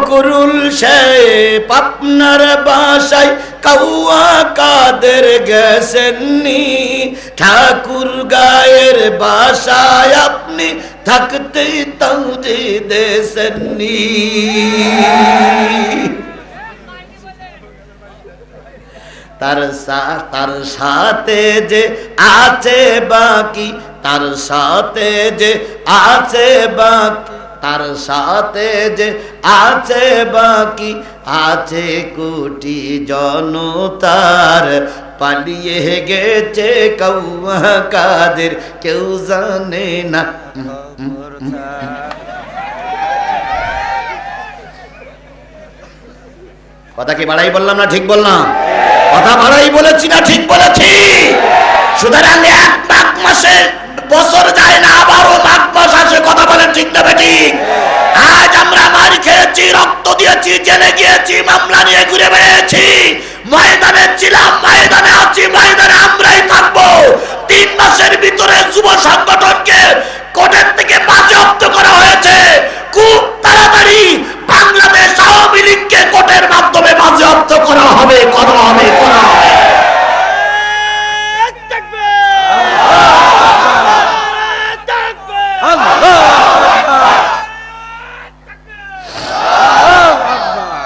ফকরুল সাহেব আপনার বাসায় কাউয়া কাদের গেছেননি, ঠাকুর গায়ের বাসায় আপনি থাকতে তাউরে দেশনি। তার সাথে যে আছে বাকি, তার সাথে যে আছে বাকি, তার সাথে যে আছে বাকি, আছে কোটি জনতার, পালিয়ে গেছে কাউয়া কাদের কেউ জানে না। কথা কি বাড়াই বললাম না ঠিক বললাম? কথা বাড়াই বলেছি না ঠিক বলেছি? সুতরাং এক মাঘ মাসে বছর যায় না, আবারও মাঘ মাস আসে। কথা বলেন ঠিক না ঠিক? আজ আমরা মার খেয়েছি, রক্ত দিয়েছি, জেলে গিয়েছি, মামলা নিয়ে ঘুরে বেড়িয়েছি, ময়দানে ছিলাম, ময়দানে আছি, ময়দানে আমরাই থাকবো। 3 মাসের ভিতরে যুব সংগঠনকে কোর্টের থেকে বাজেয়াপ্ত করা হয়েছে। খুব তাড়াতাড়ি বাংলাদেশ আওয়ামী লীগকে কোর্টের মাধ্যমে বাজেয়াপ্ত করা হবে, করা হবে, করা হবে।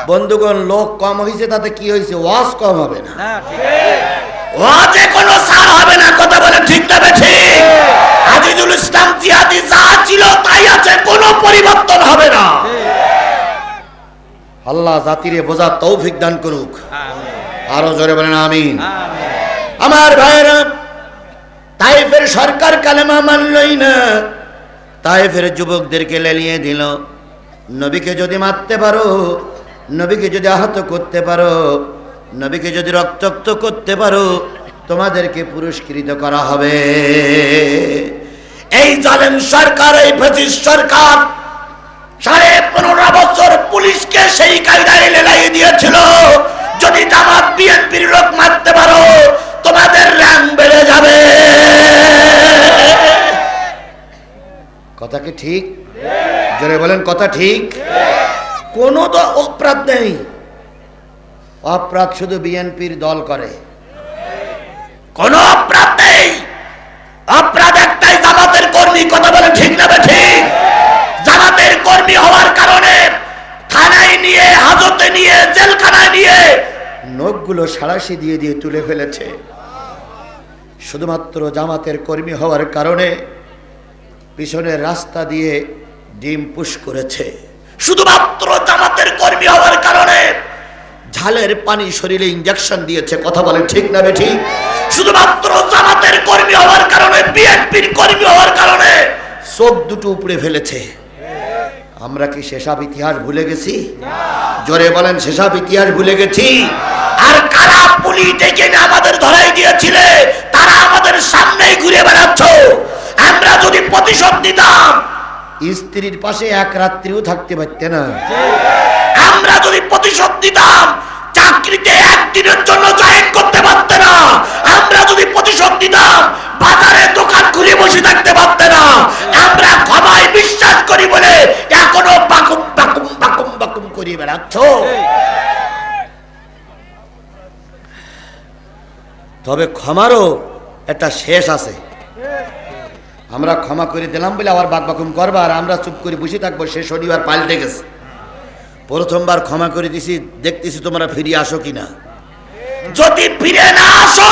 বন্ধুগণ, লোক কম হয়েছে, তাতে কি হয়েছে? ওয়াজ কম হবে না, ওয়াজে কোনো ছাড় হবে না। কথা বলে ঠিক না ঠিক? আজিজুল ইসলাম জিহাদি যা ছিল তাই আছে, কোনো পরিবর্তন হবে না। আল্লাহ জাতিরে বোঝার তৌফিক দান করুক, আরো জোরে বলেন আমিন। আমার ভাইরা, তাইফের সরকার কালেমা মানলই না, তাইফের যুবকদেরকে লেলিয়ে দিল। নবীকে যদি মারতে পারো, নবীকে যদি আহত করতে পারো, নবীকে যদি রক্তাক্ত করতে পারো, তোমাদেরকে পুরস্কৃত করা হবে। এই জালেম সরকার, এই ফ্যাসিস্ট সরকার 15.5 বছর পুলিশকে সেই কায়দায় লেলাই দিয়েছিল, যদি জামাত বিএনপির লোক মারতে পারো তোমাদের র্যাঙ্ক বেড়ে যাবে। কথা কি ঠিক? জোরে বলেন, কথা ঠিক? কোনো তো অপরাধ নেই, অপরাধ শুধু বিএনপির দল করে। কোন অপরাধ নেই, অপরাধ একটাই, জামাতের কর্মী। কথা বলে ঠিক না ঠিক? জামাতের কর্মী হওয়ার কারণে থানায় নিয়ে, হাজতে নিয়ে, জেলখানায় নিয়ে নখগুলো সাঁড়াশি দিয়ে দিয়ে তুলে ফেলেছে। শুধুমাত্র জামাতের কর্মী হওয়ার কারণে পিছনের রাস্তা দিয়ে ডিম পুশ করেছে। শুধুমাত্র জামাতের কর্মী হওয়ার কারণে ঝালের পানি শরীরে ইনজেকশন দিয়েছে। কথা বলে ঠিক না ঠিক? শুধুমাত্র জামাতের কর্মী হওয়ার কারণে, বিএনপির কর্মী হওয়ার কারণে চোখ দুটো উপড়ে ফেলেছে। আমরা কি সেসব ইতিহাস ভুলে গেছি? জোরে বলেন, সেসব ইতিহাস ভুলে গেছি? আর কারা পুলিশ ডেকে আমাদের ধরাই দিয়েছিলে, তারা আমাদের সামনেই ঘুরে বেড়াচ্ছ। আমরা যদি প্রতিশোধ দিতাম, স্ত্রীর পাশে এক রাত্রিও থাকতে পারতে না। আমরা যদি প্রতিশোধ দিতাম, চাকরিতে একদিনের জন্য জয়েন করতে পারতে না। আমরা যদি প্রতিশোধ দিতাম, বাজারে দোকান খুলে বসে থাকতে পারতে না। আমরা ক্ষমায় বিশ্বাস করি বলে এখনো বাকুম বাকুম বাকুম বাকুম করে বেড়াচ্ছ। তবে ক্ষমারও একটা শেষ আছে। আমরা ক্ষমা করে দিলাম বলে আবার বাকবাকুম করবা, আর আমরা চুপ করে বসে থাকবো। সে শনিবার পাল্টে গেছে। প্রথমবার ক্ষমা করে দিছি, দেখতেছি তোমরা ফিরে আসো কিনা। যদি ফিরে না আসো,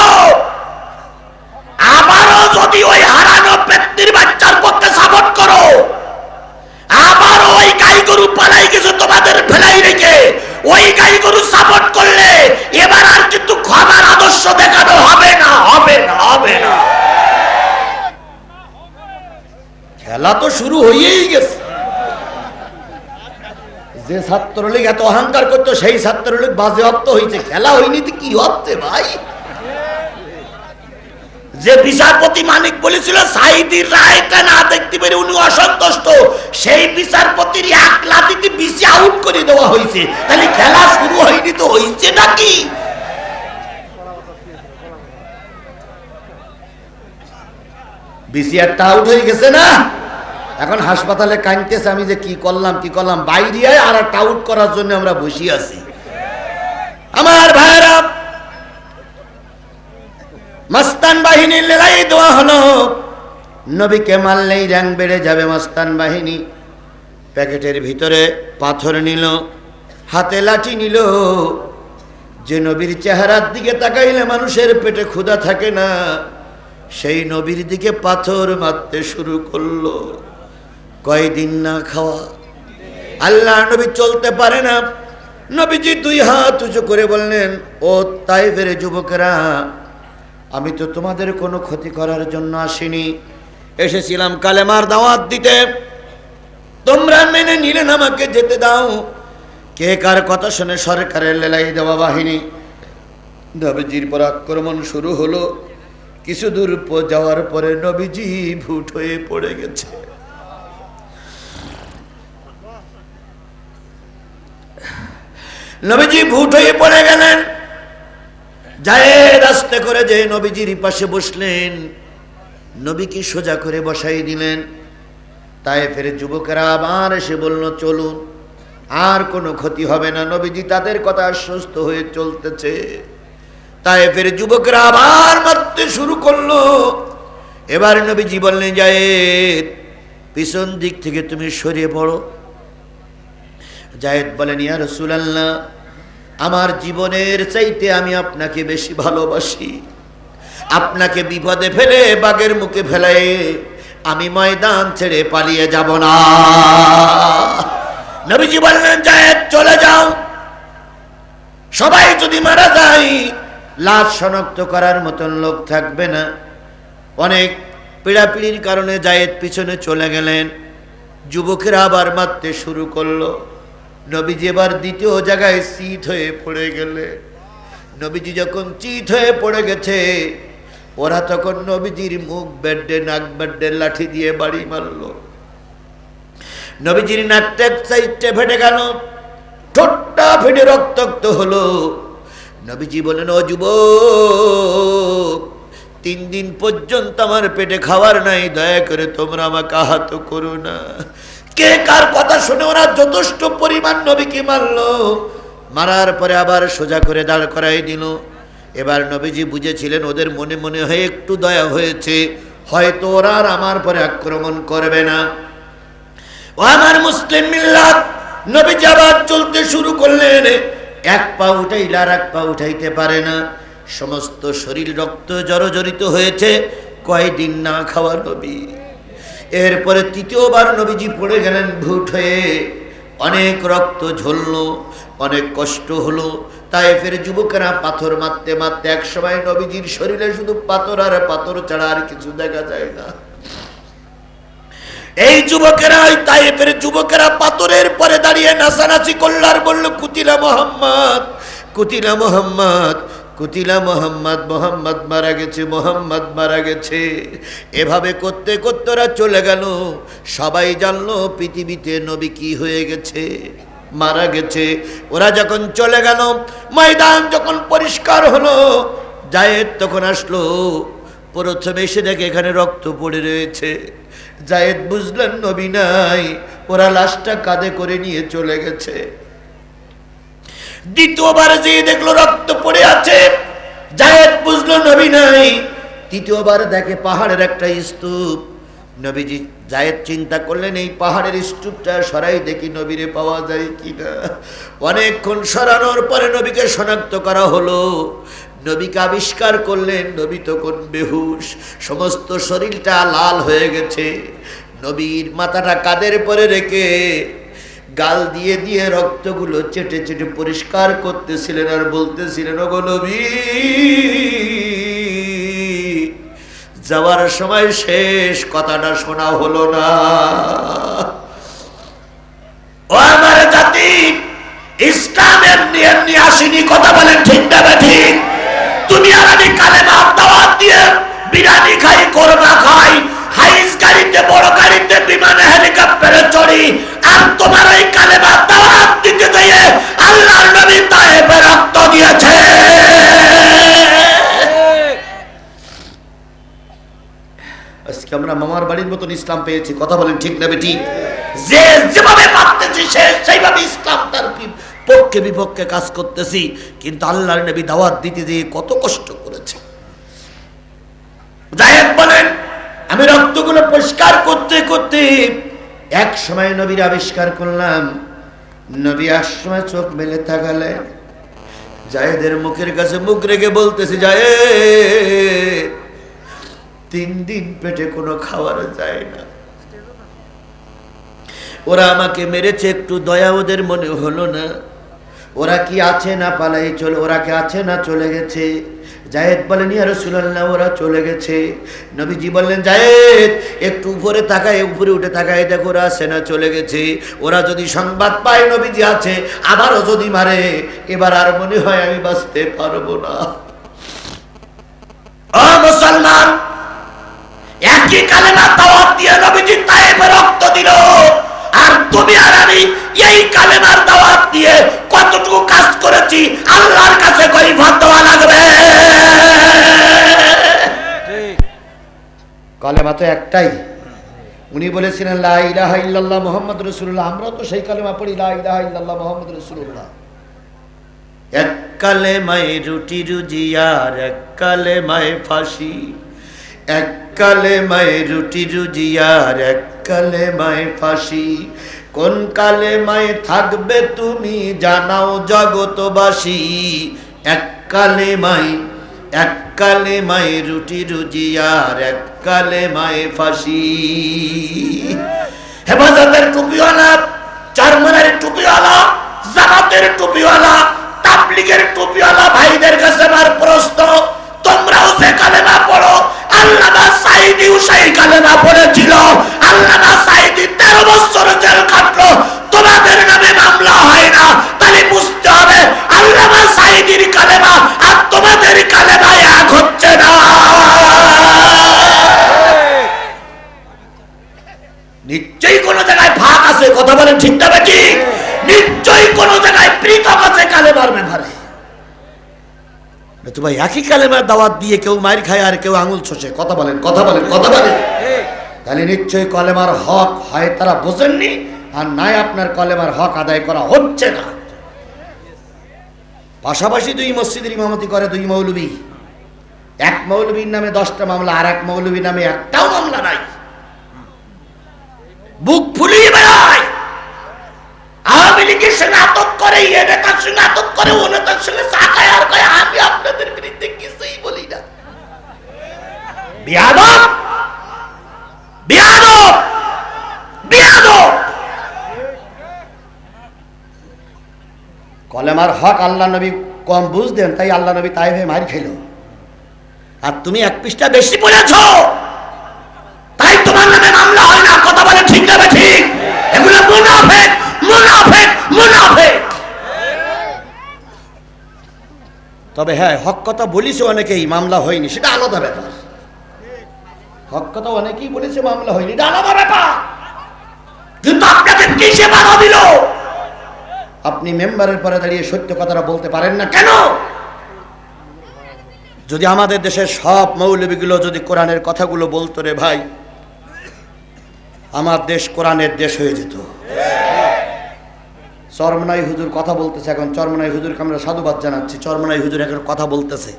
আবারও যদি ওই হারানো ব্যক্তির বাচ্চার পক্ষে সাপোর্ট করো, আবার ওই গাই গরু পালাই গেছে তোমাদের ফেলাই রেখে, ওই গাই গরু সাপোর্ট করলে এবার আর কিন্তু ক্ষমার আদর্শ দেখানো হবে না, হবে না, হবে না। খেলা তো শুরু হয়েই গেছে। যে ছাত্রলীগ এত অহংকার করতো, সেই ছাত্রলীগ বাজেয়াপ্ত হয়েছে। খেলা হয়নি তো কি হচ্ছে ভাই? যে বিচারপতি মানিক বলেছিল সাইদির রায়টা না দেখতে পেরে উনি অসন্তুষ্ট, সেই বিচারপতির এক লাথিতে বিসি আউট করে দেওয়া হয়েছে। তাহলে খেলা শুরু হয়নি তো হয়েছে নাকি? বিসি একটা আউট হয়ে গেছে না? এখন হাসপাতালে কাঁদতেছে আমি যে কি করলাম বাইরে আর আউট করার জন্য আমরা বসে আছি। আমার ভাইরা, মস্তান বাহিনীর লড়াই দেওয়া হলো, নবীকে মারলেই র্যাঙ্ক বেড়ে যাবে। মস্তান বাহিনী প্যাকেটের ভিতরে পাথর নিল, হাতে লাঠি নিল। যে নবীর চেহারার দিকে তাকাইলে মানুষের পেটে ক্ষুধা থাকে না, সেই নবীর দিকে পাথর মারতে শুরু করলো। কয়দিন না খাওয়া, আল্লাহ নবী চলতে পারে না। নবীজি দুই হাত উঁচু করে বললেন, ও তাইফের যুবকেরা, আমি তো তোমাদের কোনো ক্ষতি করার জন্য আসিনি, এসেছিলাম কালেমার দাওয়াত দিতে। তোমরা মেনে নিলেন, আমাকে যেতে দাও। কে কার কথা শুনে সরকারের লেলাই দেওয়া বাহিনী নবীজির পর আক্রমণ শুরু হলো। কিছু দূর যাওয়ার পরে নবীজি ভুট হয়ে পড়ে গেছে। নবীজি ভুট হয়ে পড়ে গেলেন। জায়েদ আস্তে করে যে নবীজির পাশে বসলেন, নবীকে সোজা করে বসাই দিলেন। তায়েফের যুবকেরা আবার এসে বলল, চলুন, আর কোনো ক্ষতি হবে না। নবীজি তাদের কথা আশ্বস্ত হয়ে চলতেছে। তায়েফের যুবকেরা আবার মারতে শুরু করলো। এবার নবীজি বললেন, জায়েদ, পিছন দিক থেকে তুমি সরিয়ে পড়ো। জায়েদ বলেন, ইয়া রাসূলুল্লাহ, আমার জীবনের চাইতে আমি আপনাকে বেশি ভালোবাসি। আপনাকে বিপদে ফেলে, বাগের মুখে ফেলে আমি ময়দান ছেড়ে পালিয়ে যাব না। নবীজি বললেন, জায়েদ চলে যাও। সবাই যদি মারা যায়, লাশ শনাক্ত করার মতন লোক থাকবে না। অনেক পীড়াপিড়ির কারণে জায়েদ পিছনে চলে গেলেন। যুবকেরা আবার মারতে শুরু করলো। নবীজি এবার দ্বিতীয় জায়গায় চিত হয়ে পড়ে গেলে। নবীজি যখন চিত হয়ে পড়ে গেছে, ওরা তখন নবীজির মুখ বেডে, নাক বেডে লাঠি দিয়ে বাড়ি মারলো। নবীজির নাকটা সাইডে ফেটে গেল, ঠোঁটটা ফেটে রক্তাক্ত হলো। নবীজি বলেন, ও যুবক, 3 দিন পর্যন্ত আমার পেটে খাবার নাই, দয়া করে তোমরা আমাকে আহত করো না। কে কার কথা শুনে ওরা যথেষ্ট পরিমাণ নবীকে মারলো। মারার পরে আবার সোজা করে দাঁড় করাই দিল। এবার নবীজি বুঝেছিলেন ওদের মনে মনে হয় একটু দয়া হয়েছে, হয়তো ওরা আর আমার পরে আক্রমণ করবে না। ও আমার মুসলিম মিল্লাত, নবীজি আবার চলতে শুরু করলেন। এক পা উঠাইলে আর এক পা উঠাইতে পারে না, সমস্ত শরীর রক্ত জর্জরিত হয়েছে। কয়দিন না খাওয়া নবী। এরপরে তৃতীয়বার নবীজি পড়ে গেলেন ভুট হয়ে। অনেক রক্ত ঝরলো, অনেক কষ্ট হলো। তায়েফের যুবকেরা পাথর মারতে মারতে এক সময় নবীজির শরীরে শুধু পাথর আর পাথর ছাড়া আর কিছু দেখা যায় না। এই যুবকেরা, ওই তায়েফের যুবকেরা পাথরের পরে দাঁড়িয়ে নাচানাচি করল আর বলল, কুতিলা মোহাম্মদ, কুতিলা মোহাম্মদ, কুতিলা মোহাম্মদ, মোহাম্মদ মারা গেছে, মোহাম্মদ মারা গেছে। এভাবে করতে করতে ওরা চলে গেল। সবাই জানলো পৃথিবীতে নবী কি হয়ে গেছে, মারা গেছে। ওরা যখন চলে গেল, ময়দান যখন পরিষ্কার হলো, জায়েদ তখন আসলো। প্রথমে এসে দেখে এখানে রক্ত পড়ে রয়েছে। জায়েদ বুঝলেন নবী নাই, ওরা লাশটা কাঁধে করে নিয়ে চলে গেছে। দ্বিতীয়বার যে দেখলো রক্ত পড়ে আছে, জায়েদ বুঝলো নবী নাই। তৃতীয়বার দেখে পাহাড়ের একটা স্তূপ। নবীজি জায়েদ চিন্তা করলেন, এই পাহাড়ের স্তূপটা সরাই দেখি নবীরে পাওয়া যায় কিনা। অনেকক্ষণ সরানোর পরে নবীকে শনাক্ত করা হলো। নবীকে আবিষ্কার করলেন। নবী তখন বেহুশ, সমস্ত শরীরটা লাল হয়ে গেছে। নবীর মাথাটা কাঁধের পরে রেখে গাল দিয়ে দিয়ে রক্তগুলো চেটে চেটে পরিষ্কার করতেছিলেন আর বলতেছিলেন, ওগো নবী, যাওয়ার সময় শেষ কথাটা শোনা হলো না। ও আমার জাতি, ইসলামের নিয়ম নিয়ে আসেনি, কথা বলেন ঠিক না ঠিক? তুমি আর আমি কালেমা দাওয়াত দিয়ে বিরিয়ানি খাই, কোরমা খাই, হাইস গাড়িতে, বড় গাড়িতে, বিমানে, হেলিকপ্টারে চড়ি, আর তোমার ওই কালেমা দাওয়াত দিতে গিয়ে আল্লাহর নবী তায়েফে রক্ত দিয়েছে। আজকে আমরা মামার বাড়ির মতো নতুন ইসলাম পেয়েছি। কথা বলেন ঠিক না বেঠিক? যে যেভাবে পারতেছি সে সেইভাবে ইসলাম তার পক্ষে বিপক্ষে কাজ করতেছি, কিন্তু আল্লাহর নবী দাওয়াত দিতে দিয়ে কত কষ্ট করেছে। জায়েদ বলেন, আমি রক্তগুলো পরিষ্কার করতে করতে এক সময় নবীর আবিষ্কার করলাম। নবী এক সময় চোখ মেলে তাকালেন, জায়েদের মুখের কাছে মুখ রেখে বলতেছে, জায়েদ 3 দিন পেটে কোনো খাবার যায় না, ওরা আমাকে মেরেছে, একটু দয়া ওদের মনে হলো না? ওরা কি আছে না পালাই চলে, ওরা কি আছে না চলে গেছে? জায়েদ বলেন, ইয়া রাসূলুল্লাহ ওরা চলে গেছে। নবীজি বললেন, জায়েদ একটু উপরে তাকায়, উপরে উঠে তাকায় দেখো ওরা আছে না চলে গেছে। ওরা যদি সংবাদ পায় নবীজি আছে, আবারও যদি মারে, এবার আর মনে হয় আমি বাঁচতে পারবো না। ও মুসলমান, একই কালেমা দাওয়াত দিয়ে নবীজি তায়েফে রক্ত দিল, আর তুমি আর আমি এই কালেমার দাওয়াত দিয়ে কতটুকু কাজ করেছি আল্লাহর কাছে কৈফিয়ত দেওয়া লাগবে। কালেমা তো একটাই, উনি বলেছিলেন লা ইলাহা ইল্লাল্লাহ মুহাম্মাদুর রাসূলুল্লাহ। আমরা তো সেই কালেমা পড়ি, লা ইলাহা ইল্লাল্লাহ মুহাম্মাদুর রাসূলুল্লাহ। এক কালেমায় রুটি রুজিয়ার, এক কালেমায় ফাঁসি, এক কালেমায় রুটি রুজিয়ার, এক কালেমায় ফাঁসি। কোন কালেমায় থাকবে তুমি জানাও জগতবাসী। এক কালেমায়, এক কালেমায় রুটি রুজিয়ার, এক কালেমায় ফাঁসি। হেফাজতের টুপিওয়ালা, চারমানের টুপিওয়ালা, জামাতের টুপিওয়ালা, তাবলীগের টুপিওয়ালা ভাইদের কাছে আমার প্রশ্ন, তোমরাও যে কালেমা পড়ো, আল্লামা সাঈদীও সেই কালেমা পড়েছিল। আল্লামা সাঈদী 13 বছর জেল কাটলো, তোমাদের নামে মামলা হয় না। তাহলে বুঝতে হবে আল্লামা সাঈদীর কালেমা আর তোমাদের কালেমা এক হচ্ছে না। নিশ্চয়ই কোন জায়গায় ভাগ আছে। কথা বলেন ঠিক না বেটি? নিশ্চয়ই কোন জায়গায় পৃথক আছে কালেমার ব্যাপারে। তো ভাই একই কালেমার দাওয়াত দিয়ে কেউ মার খায় আর কেউ আঙুল ছোঁচে। কথা বলেন, কথা বলেন, কথা বলেন। তাহলে নিশ্চয়ই কলেমার হক হয় তারা বোঝেননি, আর নাই আপনার কলেমার হক আদায় করা হচ্ছে না। পাশাপাশি 2 মসজিদের ইমামতি করে 2 মৌলবী। এক মৌলবীর নামে 10টা মামলা, আর এক মৌলবীর নামে একটাও মামলা নাই। বুক ফুলিয়ে বেড়ায়, আওয়ামী লীগের সঙ্গে আতক করে, এ নেতার সঙ্গে আতক করে, ও নেতার সঙ্গে সাকায়, আর কয় আমি আপনাদের বিরুদ্ধে কিছুই বলি না। বিয়াদব, বিয়াদব, বিয়াদব। কলেমার হক আল্লাহ নবী কম বুঝতেন, তাই আল্লাহ নবী তাইফে মার খেল। আর তুমি 1 পৃষ্ঠা বেশি পড়েছো, তাই তোমার নামে মামলা হয় না। কথা বলে ঠিক না ঠিক? এগুলো মুনাফিক, মুনাফিক, মুনাফিক। তবে হ্যাঁ, হক কথা বলিছে অনেকেই, মামলা হয়নি, সেটা আলাদা ব্যাপার। হক কথা অনেকেই বলেছে, মামলা হয়নি, এটা আলাদা ব্যাপার। কিন্তু আপনাকে কিসে বাধা দিল? আপনি মেম্বারের পরে দাঁড়িয়ে সত্য কথাটা বলতে পারেন না কেন? যদি আমাদের দেশের সব মৌলবীগুলো যদি কোরআনের কথাগুলো বলতো রে ভাই, আমার দেশ কোরআনের দেশ হয়ে যেত। চরমনাই হুজুর কথা বলতেছে এখন, চরমনাই হুজুরকে আমরা সাধুবাদ জানাচ্ছি। চরমনাই হুজুর এখন কথা বলতেছে,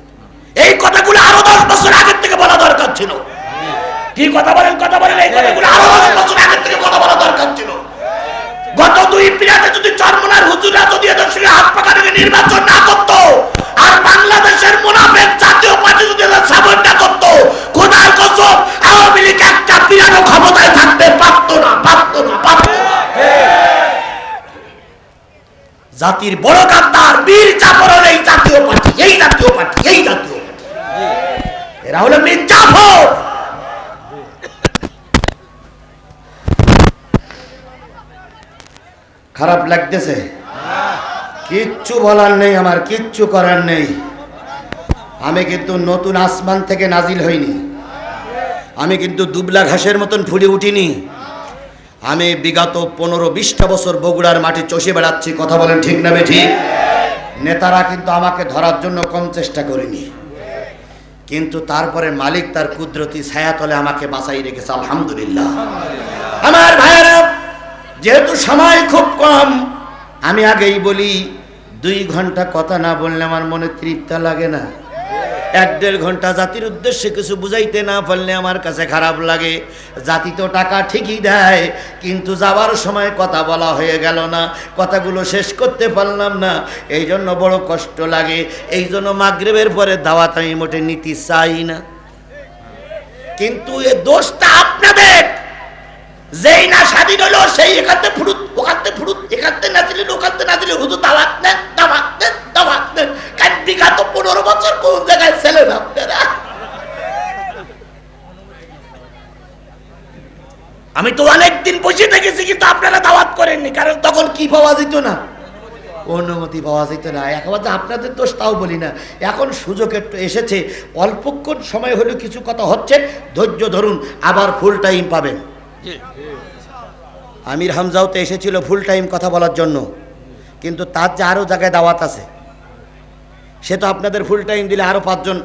এই কথাগুলো আরো 10 বছর আগের থেকে বলা দরকার ছিল। কি কথা বলেন, কথা বলেন, এই কথাগুলো আরো 10 বছর আগের থেকে কথা বলা দরকার ছিল। গত 2 পিরিয়ডে যদি চরমনার হুজুররা যদি এদের সঙ্গে হাত পাকানোকে নির্বাচন না করতো, আর বাংলাদেশের মুনাফিক জাতীয় পার্টি যদি এদের সাপোর্ট না করতো, খোদার কসম আওয়ামী লীগ একটা পিরিয়ডও ক্ষমতায় থাকতে পারতো না, পারতো না, পারতো না। জাতির বড় গাদ্দার বীর জাফরের এই জাতীয় পার্টি, এই জাতীয় পার্টি, এই জাতীয় পার্টি, এরা হলো মীর জাফর। খারাপ লাগতেছে? কিচ্ছু বলার নেই, আমার কিচ্ছু করার নেই। আমি কিন্তু নতুন আসমান থেকে নাজিল হইনি, আমি কিন্তু দুবলা ঘাসের মতন ফুলে উঠিনি। আমি বিগত 15-20টা বছর বগুড়ার মাটি চষে বেড়াচ্ছি। কথা বলেন ঠিক না বেঠিক? নেতারা কিন্তু আমাকে ধরার জন্য কম চেষ্টা করেনি, কিন্তু তারপরে মালিক তার কুদরতি ছায়াতলে আমাকে বাঁচাই রেখেছে, আলহামদুলিল্লাহ। আমার ভাইয়েরা, যেহেতু সময় খুব কম, আমি আগেই বলি 2 ঘন্টা কথা না বললে আমার মনে তৃপ্তি লাগে না। 1-1.5 ঘন্টা জাতির উদ্দেশ্যে কিছু বুঝাইতে না পারলে আমার কাছে খারাপ লাগে। জাতি তো টাকা ঠিকই দেয়, কিন্তু যাওয়ার সময় কথা বলা হয়ে গেল না, কথাগুলো শেষ করতে পারলাম না, এই জন্য বড় কষ্ট লাগে। এই জন্য মাগরিবের পরে দাওয়াত আমি মোটে নিতে চাই না। কিন্তু এ দোষটা আপনাদের, যেই না স্বাধীন হলো সেই এখানতে ফুরুত ওখানতে ফুরুত, এখানতে না দিলে ওখানতে না দিলে হুজুর দাওয়াত নেন দাওয়াত নেন দাওয়াত নেন। বিগত 15 বছর কোন জায়গায় ছিলেন আপনারা? আমি তো অনেকদিন বসে থেকেছি, কিন্তু আপনারা দাওয়াত করেননি, কারণ তখন কি পাওয়া যেত না, অনুমতি পাওয়া যেত না। একবার যে আপনাদের দোষ তাও বলি না, এখন সুযোগ একটু এসেছে, অল্পক্ষণ সময় হলেও কিছু কথা হচ্ছে, ধৈর্য ধরুন, আবার ফুল টাইম পাবেন। আমির হামজাও তো এসেছিল ফুল টাইম কথা বলার জন্য, কিন্তু তার যে আরও জায়গায় দাওয়াত আছে, সে তো আপনাদের ফুল টাইম দিলে আরো 5 জন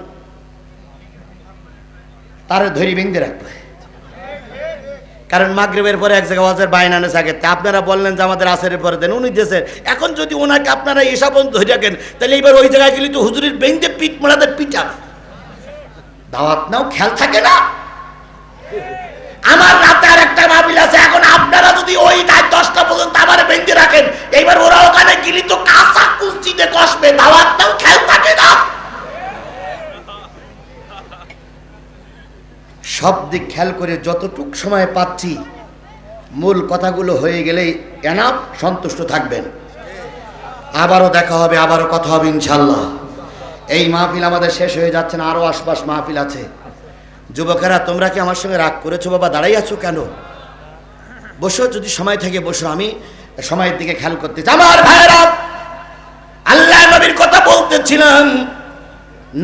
তার ধরি ভেঙে রাখবে। কারণ মাগরিবের পরে এক জায়গায় ওয়াজের বাইন আনে থাকে, তা আপনারা বললেন যে আমাদের আসরের পরে দেন, উনি দেশের। এখন যদি ওনাকে আপনারা এসব ধরে রাখেন, তাহলে এবার ওই জায়গায় গেলে তো হুজুরের বেঞ্চে পিঠ মোড়াদের পিঠা দাওয়াত নাও, খেয়াল থাকে না। আমার রাতে আর একটা মাহফিল আছে, এখন আপনারা যদি ওই 10টা পর্যন্ত আবার বেঁধে রাখেন, এইবার ওরা ওখানে গেলি তো কাঁচা কুস্তিতে কষবে, দাওয়াতটাও খেয়াল থাকে না। সব দিক খেয়াল করে যতটুক সময় পাচ্ছি, মূল কথাগুলো হয়ে গেলেই এনাফ, সন্তুষ্ট থাকবেন। আবারও দেখা হবে, আবারও কথা হবে ইনশাল্লাহ। এই মাহফিল আমাদের শেষ হয়ে যাচ্ছে না, আরও আশপাশ মাহফিল আছে। যুবকেরা, তোমরা কি আমার সঙ্গে রাগ করেছো বাবা? দাঁড়াই আছো কেন? বসো, যদি সময় থেকে বসো, আমি সময়ের দিকে খেয়াল করতে চাই। আমার ভাইরা, আল্লাহ নবীর কথা বলতেছিলাম।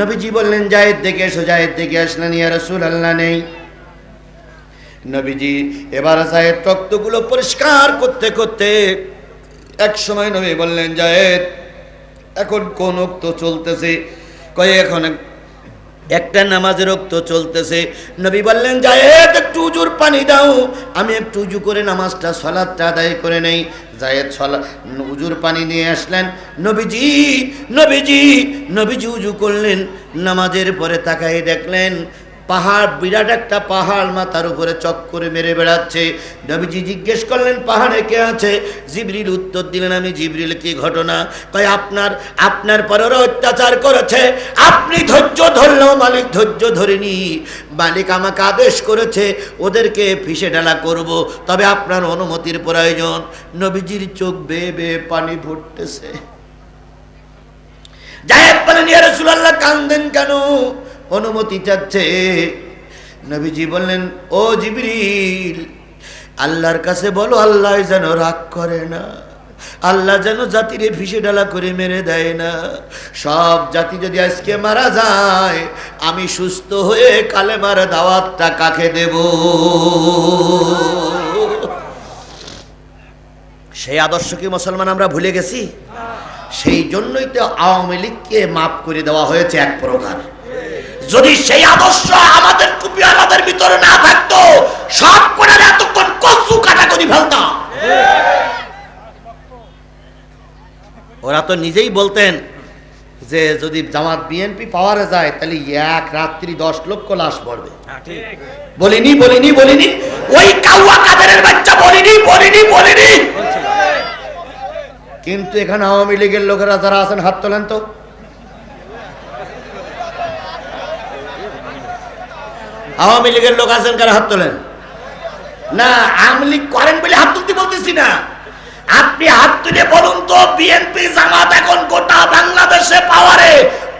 নবীজি বললেন জায়েদ দেখে এসো, জায়েদ দেখে আসলেন, ইয়া রাসূলুল্লাহ নেই। নবীজি এবার জায়েদ রক্তগুলো পরিষ্কার করতে করতে এক সময় নবী বললেন, জায়েদ এখন কোন রক্ত চলতেছে? কয় এখন একটা নামাজের রক্ত চলতেছে। নবী বললেন, জায়েদ একটু উজুর পানি দাও, আমি একটু উজু করে নামাজটা সালাতটা আদায় করে নেই। জায়েদ উজুর পানি নিয়ে আসলেন। নবীজি উজু করলেন। নামাজের পরে তাকাই দেখলেন পাহাড়, বিরাট একটা পাহাড় মাথার উপরে চক্করে মেরে বেড়াচ্ছে। নবীজি জিজ্ঞেস করলেন, পাহাড়ে কে আছে? জিবরিল উত্তর দিলেন, আমি জিবরিল। কি ঘটনা? কয় আপনার পরের অত্যাচার করেছে, আপনি ধৈর্য ধরলেও মালিক ধৈর্য ধরেনি। মালিক আমাকে আদেশ করেছে ওদেরকে ফিসে ঢালা করব, তবে আপনার অনুমতির প্রয়োজন। নবীজির চোখ বেয়ে বেয়ে পানি ফুটতেছে। জায়েদ বলেন, ইয়া রাসূলুল্লাহ কাঁদেন কেন? অনুমতি চাচ্ছে। নবীজি বললেন, ও জিবরিল, আল্লাহর কাছে বলো আল্লাহ যেন রাগ করে না, আল্লাহ যেন জাতিরে ফিসে ডালা করে মেরে দেয় না। সব জাতি যদি আজকে মারা যায়, আমি সুস্থ হয়ে কালেমার দাওয়াতটা কাকে দেব? সেই আদর্শ কি মুসলমান আমরা ভুলে গেছি? সেই জন্যই তো আওয়ামী লীগকে মাফ করে দেওয়া হয়েছে এক প্রকার। যদি সেই আদর্শ আমাদের টুপি আমাদের ভিতরে না থাকতো, সব করে এতক্ষণ কচু কাটা করে ফেলতাম। ওরা তো নিজেই বলতেন যে যদি জামাত বিএনপি পাওয়ারে যায়, তাহলে এক রাত্রি 10 লক্ষ লাশ পড়বে। বলিনি ওই কাউয়া কাদেরের বাচ্চা বলিনি। কিন্তু এখানে আওয়ামী লীগের লোকেরা যারা আছেন হাত তোলেন তো। আওয়ামী লীগের লোক আছেন কারা? হাত তোলেন না। আওয়ামী লীগ করেন বলে হাত তুলতে বলতেছি না। আপনি হাত তুলে বলুন তো, বিএনপি জামাত এখন গোটা বাংলাদেশে পাওয়ারে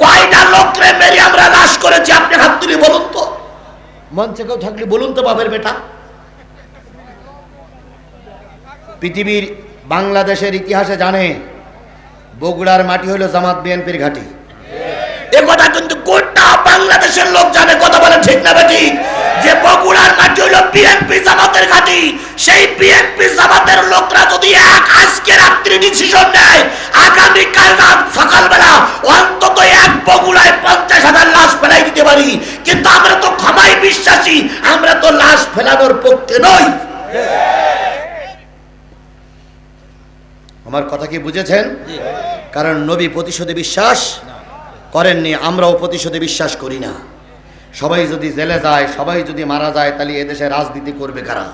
কয়টা লোকরে মেরে আমরা লাশ করেছি? আপনি হাত তুলে বলুন তো। মঞ্চে কেউ থাকলে বলুন তো, বাপের বেটা। পৃথিবীর বাংলাদেশের ইতিহাসে জানে বগুড়ার মাটি হলো জামাত বিএনপির ঘাঁটি। এ কথা কিন্তু গোটা বাংলাদেশের লোক জানে। কথা বলেন ঠিক না বেঠিক? যে বগুড়ার মাটি হলো বিএনপি জামাতের ঘাঁটি, সেই বিএনপি জামাতের লোকরা যদি এক আজকে রাত্রি ডিসিশন নেয়, আগামীকাল রাত সকালবেলা অন্তত এক বগুড়ায় 50,000 লাশ ফেলাই দিতে পারি। কিন্তু আমরা তো ক্ষমায় বিশ্বাসী, আমরা তো লাশ ফেলানোর পক্ষে নই। আমার কথা কি বুঝেছেন? কারণ নবী প্রতিশোধে বিশ্বাস করেননি, আমরাও প্রতিশোধে বিশ্বাস করি না। সবাই যদি জেলে যায়, সবাই যদি মারা যায়, তাহলে এদেশে রাজনীতি করবে কারা?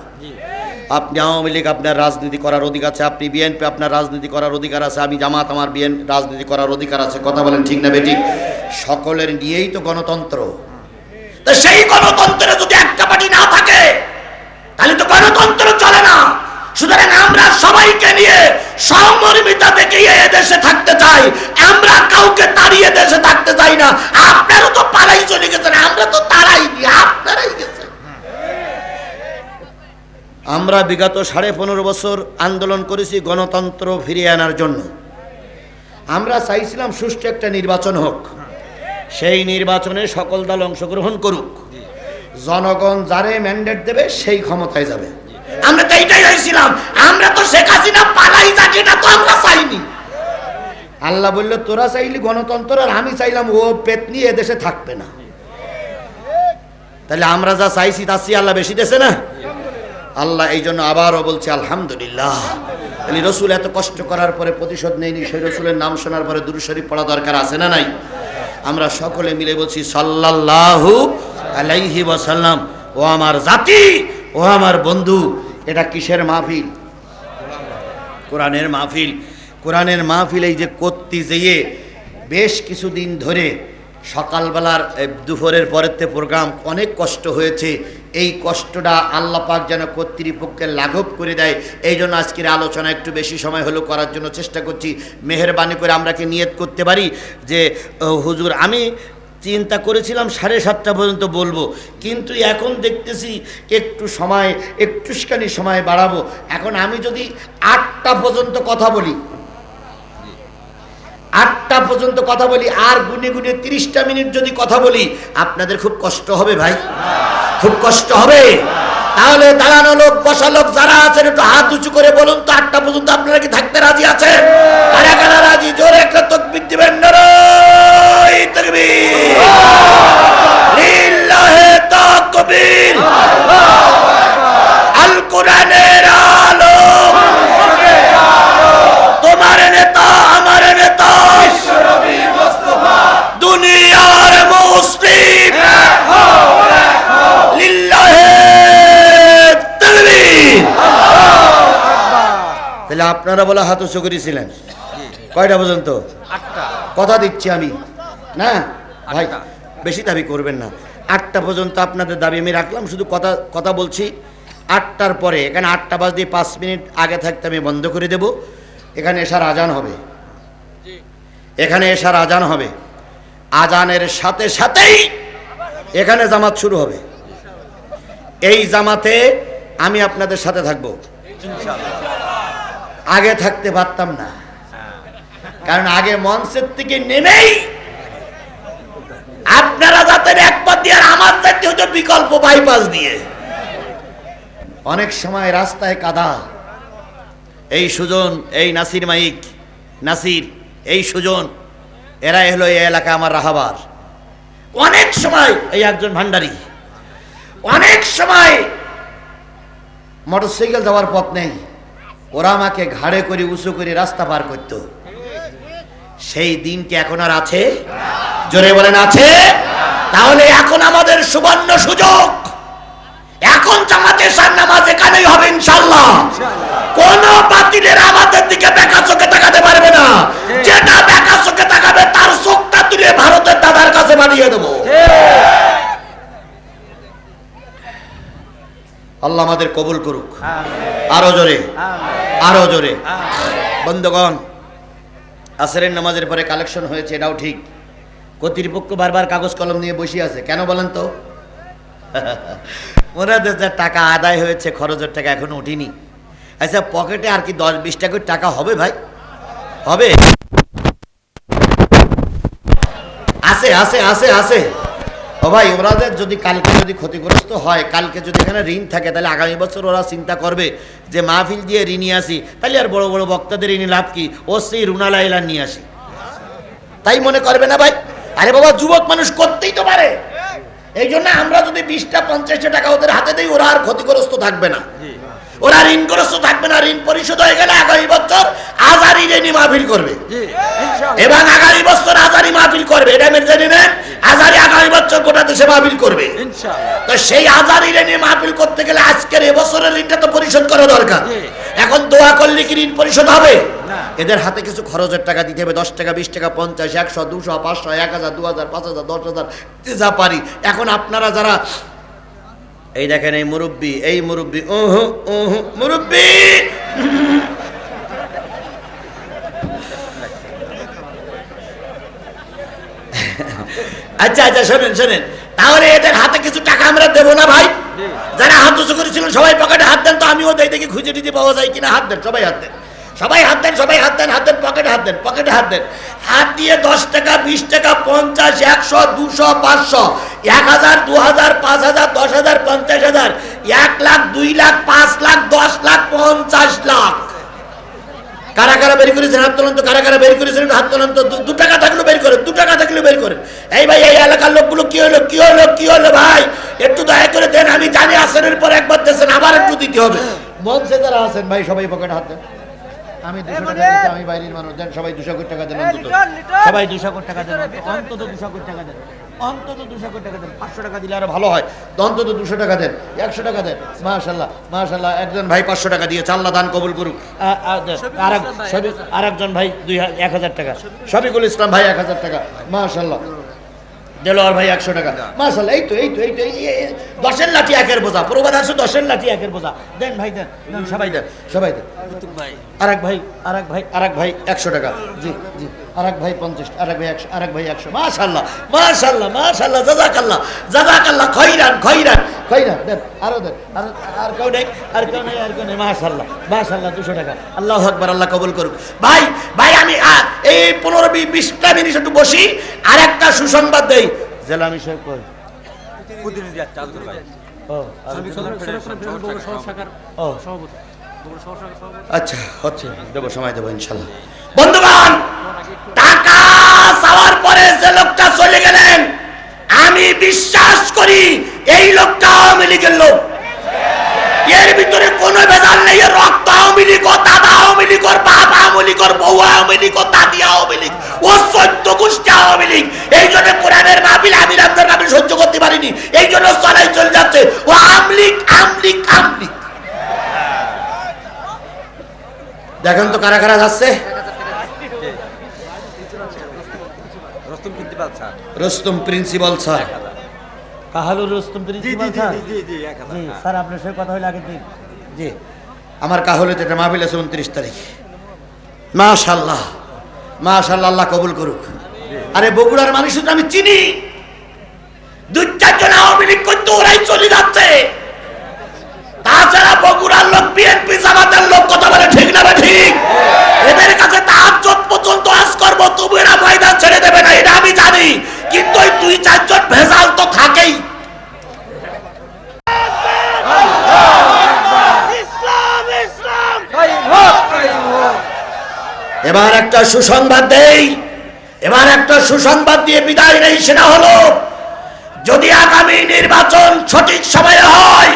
আপনি আওয়ামী লীগ, আপনার রাজনীতি করার অধিকার আছে। আপনি বিএনপি, আপনার রাজনীতি করার অধিকার আছে। আমি জামাত, আমার রাজনীতি করার অধিকার আছে। কথা বলেন ঠিক না বেঠিক? সকলের নিয়েই তো গণতন্ত্র। তো সেই গণতন্ত্রে যদি একটা পার্টি না থাকে, তাহলে তো গণতন্ত্র চলে না। সুতরাং আমরা সবাইকে নিয়ে সমমর্মিতা থেকে দেশে থাকতে চাই। আমরা কাউকে তাড়িয়ে দেশে থাকতে চাই না। আপনারও তো পালাই চলে গেছেন, আমরা তো তাড়াইনি, আপনারাই গেছেন। আমরা বিগত 15.5 বছর আন্দোলন করেছি গণতন্ত্র ফিরিয়ে আনার জন্য। আমরা চাইছিলাম সুষ্ঠু একটা নির্বাচন হোক, সেই নির্বাচনে সকল দল অংশগ্রহণ করুক, জনগণ যারে ম্যান্ডেট দেবে সেই ক্ষমতায় যাবে। আমরা তো এইটাই চাইছিলাম। আমরা তো শেখ হাসিনা পালাই যাকে, না তো আমরা চাইনি। আল্লাহ বলল, তোরা চাইলি গণতন্ত্র, আর আমি চাইলাম ও পেতনি এদেশে থাকবে না। তাহলে আমরা যা চাইছি তার চেয়ে আল্লাহ বেশি দেছে না? আল্লাহ এই জন্য আবারও বলছে আলহামদুলিল্লাহ। তাহলে রসুল এত কষ্ট করার পরে প্রতিশোধ নেয়নি, সেই রসুলের নাম শোনার পরে দুরূদ শরীফ পড়া দরকার আছে না নাই? আমরা সকলে মিলে বলছি সাল্লাল্লাহু আলাইহি ওয়াসাল্লাম। ও আমার জাতি, ও আমার বন্ধু, এটা কিসের মাহফিল? কোরআনের মাহফিল। কোরআনের মাহফিল এই যে করতে যেয়ে বেশ কিছুদিন ধরে সকালবেলার দুপুরের পরেতে প্রোগ্রাম অনেক কষ্ট হয়েছে। এই কষ্টটা আল্লাহ পাক যেন কর্তৃপক্ষের লাঘব করে দেয়, এই জন্য আজকের আলোচনা একটু বেশি সময় হলো করার জন্য চেষ্টা করছি। মেহেরবানি করে আমরাকে নিয়ত করতে পারি যে হুজুর, আমি চিন্তা করেছিলাম 7:30 পর্যন্ত বলবো, কিন্তু এখন দেখতেছি একটুখানি সময় বাড়াবো। এখন আমি যদি 8টা পর্যন্ত কথা বলি, 8টা পর্যন্ত কথা বলি, আর গুনে গুনে 30টা মিনিট যদি কথা বলি, আপনাদের খুব কষ্ট হবে ভাই, খুব কষ্ট হবে। তাহলে দাঁড়ানো লোক, বসা লোক যারা আছেন একটু হাত উঁচু করে বলুন তো, 8টা পর্যন্ত আপনারা কি থাকতে রাজি আছেন? কারা কারা রাজি? জোরে একটা তাকবীর দিবেন। নারায়ে তাকবীর, লিল্লাহি তাকবীর। আল কোরআনের আলো, তোমার নেতা আমার নেতা বিশ্বনবী মুস্তাফা, দুনিয়ার মুসলিম লিল্লাহি তাকবীর। তাহলে আপনারা বলে হাত উঁচু করেছিলেন কয়টা পর্যন্ত? 8টা। কথা দিচ্ছি আমি, না ভাই বেশি দাবি করবেন না। 8টা পর্যন্ত আপনাদের দাবি আমি রাখলাম, শুধু কথা বলছি। 8টার পরে এখানে 8টা বাজতে 5 মিনিট আগে থাকতে আমি বন্ধ করে দেব। এখানে এশার আজান হবে, এখানে এশার আজান হবে। আজানের সাথে সাথেই এখানে জামাত শুরু হবে। এই জামাতে আমি আপনাদের সাথে থাকবো ইনশাআল্লাহ। আগে থাকতে পারতাম না, কারণ আগে মঞ্চের থেকে নেমেই আপনারা যাতেন একবার দিয়ে, আর আমার যাতে হতো বিকল্প বাইপাস দিয়ে। অনেক সময় রাস্তায় কাদা, এই সুজন, এই নাসির মাইক, নাসির, এই সুজন, এরাই হলো এই এলাকা আমার রাহাবার। অনেক সময় এই একজন ভান্ডারী, অনেক সময় মোটরসাইকেল যাওয়ার পথ নেই, ওরা আমাকে ঘাড়ে করে উঁচু করে রাস্তা পার করত। সেই দিন কি এখন আর আছে? জোরে বলেন আছে? তাহলে এখন আমাদের সুবর্ণ সুযোগ। এখন জামাতের নামাজ এখানেই হবে ইনশাআল্লাহ। কোন বাতিলের আমাদের দিকে বেকা চোখে তাকাতে পারবে না। যেটা বেকা চোখে তাকাবে তার চোখটা তুলে ভারতের দাদার কাছে বানিয়ে দেবো। আল্লাহ আমাদের কবুল করুক। আরো জোরে, আরো জোরে। বন্ধুগণ, আসরের নামাজের পরে কালেকশন হয়েছে, এটাও ঠিক। কর্তৃপক্ষ বারবার কাগজ কলম নিয়ে বসে আছে, কেন বলেন তো? ওনাদের যে টাকা আদায় হয়েছে, খরচের টাকা এখনো উঠিনি। আচ্ছা, পকেটে আর কি 10-20 টাকার টাকা হবে ভাই? হবে? আছে আছে আছে আছে। ও ভাই, ওরাদের যদি কালকে যদি ক্ষতিগ্রস্ত হয়, কালকে যদি এখানে ঋণ থাকে, তাহলে আগামী বছর ওরা চিন্তা করবে যে মাহফিল দিয়ে ঋণী আসি, তাহলে আর বড় বড় বক্তাদের ঋণী লাভ কি, ও সেই রুনালা এলান নিয়ে আসি, তাই মনে করবে না ভাই? আরে বাবা, যুবক মানুষ করতেই তো পারে। এই জন্য আমরা যদি 20টা 50টা টাকা ওদের হাতে দিই, ওরা আর ক্ষতিগ্রস্ত থাকবে না, ওরা ঋণগ্রস্ত থাকবে না। ঋণ পরিশোধ হয়ে গেলে আগামী বছর আজারি ঋণী মাহফিল করবে, এবং আগামী বছর আজারি মাহফিল করবে, এটা মেনে নেবেন। আজারি আগামী বছর গোটা দেশে মাহফিল করবে। তো সেই আজারি ঋণী মাহফিল করতে গেলে আজকের এবছরের ঋণটা তো পরিশোধ করা দরকার। এখন দোয়া করলে কি ঋণ পরিশোধ হবে? এদের হাতে কিছু খরচের টাকা দিতে হবে, 10 টাকা 20 টাকা 50 100 200 500 1000 2000 5000 10000 যা পারি। এখন আপনারা যারা এই দেখেন, এই মুরব্বী, এই মুরব্বী, মুরব্বী, আচ্ছা আচ্ছা, শোনেন শোনেন, তাহলে এদের হাতে কিছু টাকা আমরা দেবো না ভাই? যারা হাত উঁচু করেছিলেন সবাই পকেটে হাত দেন তো, আমিও দেই, দেখি খুঁজে দিতে পাওয়া যায় কিনা। হাত দেন, সবাই হাত দেন, সবাই হাত দেন, সবাই হাত দেন, হাত দেন, পকেটে হাত দেন, পকেটে হাত দেন। হাত দিয়ে 10 টাকা 20 টাকা 50 100 200 500 1000 2000 5000 10000 50000 1 লাখ 2 লাখ 5 লাখ 10 লাখ 50 লাখ। কারা কারা বের করেছেন হাত তোলেন তো? কারা কারা বের করেছেন হাত তোলেন তো? 2 টাকা থাকলে বের করেন, 2 টাকা থাকলে বের করেন। এই ভাই, এই এলাকার লোকগুলো কি হলো, কি হলো, কি হলো ভাই? একটু দয়া করে দেন। আমি জানি আসরের পর একবার দিয়েছেন, আবার একটু দিতে হবে। মঞ্চে যারা আছেন ভাই, সবাই পকেটে হাত দেন। আমি 200 টাকা দিচ্ছি, আমি বাইরের মানুষ, দেন সবাই 200 কোটি টাকা দেন, অন্তত সবাই 200 কোটি টাকা দেন, অন্তত 200 কোটি টাকা দেন, অন্তত 200 কোটি টাকা দেন। 500 টাকা দিলে আরো ভালো হয়, অন্তত 200 টাকা দেন, 100 টাকা দেন। মাশাআল্লাহ মাশাআল্লাহ, একজন ভাই 500 টাকা দিয়েছে, আল্লাহ দান কবুল করুক। আরেকজন ভাই 1000 টাকা, শফিকুল ইসলাম ভাই 1000 টাকা, মাশাআল্লাহ। দেলোয়ার ভাই 100 টাকা, মাশাআল্লাহ। এই তো 10-এর লাঠি 1-এর বোঝা, প্রবাদ আছে 10-এর লাঠি 1-এর বোঝা। দেন ভাই, দেন, সবাই দেন, সবাই দেন। আরেক ভাই 100 টাকা, জি জি। আরেক ভাই 50, আরেক ভাই 100, আরেক ভাই 100। মাশাআল্লাহ মাশাআল্লাহ মাশাআল্লাহ, জাযাকাল্লাহ জাযাকাল্লাহ, খৈরান খৈরান খৈরান। দেন, আরো দেন, আর কেউ নেই, আর কেউ নেই, আর কেউ নেই। মাশাআল্লাহ মাশাআল্লাহ, 200 টাকা। আল্লাহু আকবার, আল্লাহ কবুল করুক। ভাই ভাই, আমি এই 15-20টা মিনিট একটু বসি, আর একটা সুসংবাদ দেই। জেলা মিশক কই প্রতিনিধি একটা আজগর ভাই, আচ্ছা হচ্ছে, দেবো, সময় দেবো ইনশাল্লাহ। বন্ধুগণ, টাকা চাওয়ার পরে যে লোকটা চলে গেলেন, আমি বিশ্বাস করি এই লোকটা আওয়ামী লীগের লোক। এর ভিতরে কোনো ভেজাল নেই। রক্ত আওয়ামী লীগ, ও দাদা আওয়ামী লীগ, ওর বাপ আওয়ামী লীগ, ওর বউ আওয়ামী লীগ, ও দাদি আওয়ামী লীগ, ও 14 গোষ্ঠী আওয়ামী লীগ। এই জন্য কোরআনের মাহফিল আমি আপনার মাহফিল সহ্য করতে পারিনি, এই জন্য চলাই চলে যাচ্ছে। ও আমলিক আমলিক আমলিক। দেখেন তো কারা কারা যাচ্ছে। রুস্তম প্রিন্সিপাল স্যার, কাহালুর রুস্তম প্রিন্সিপাল স্যার, জি স্যার, আপনার সাথে কথা হইলে আগের দিন। জি, আমার কাহলেতে এটা মাহফিল আছে 29 তারিখ। মাশাআল্লাহ মাশাআল্লাহ, আল্লাহ কবুল করুক। আরে বগুড়ার মানুষ আমি চিনি, 2-4 জন আওয়ামী লীগ করতে ওরাই চলে যাচ্ছে। তাছাড়া বগুড়ার লোক বিএনপি জামাতের লোক, কথা বলে ঠিক না ঠিক? এদের কাছে তাহাজ্জুদ পর্যন্ত আজ করব, তবু এরা ময়দান ছেড়ে দেবে না, এটা আমি জানি। কিন্তু ওই 2-4 জন ভেজাল তো থাকেই। এবার একটা সুসংবাদ দেই, এবার একটা সুসংবাদ দিয়ে বিদায় নেই। সেটা হলো, যদি আগামী নির্বাচন সঠিক সময়ে হয়,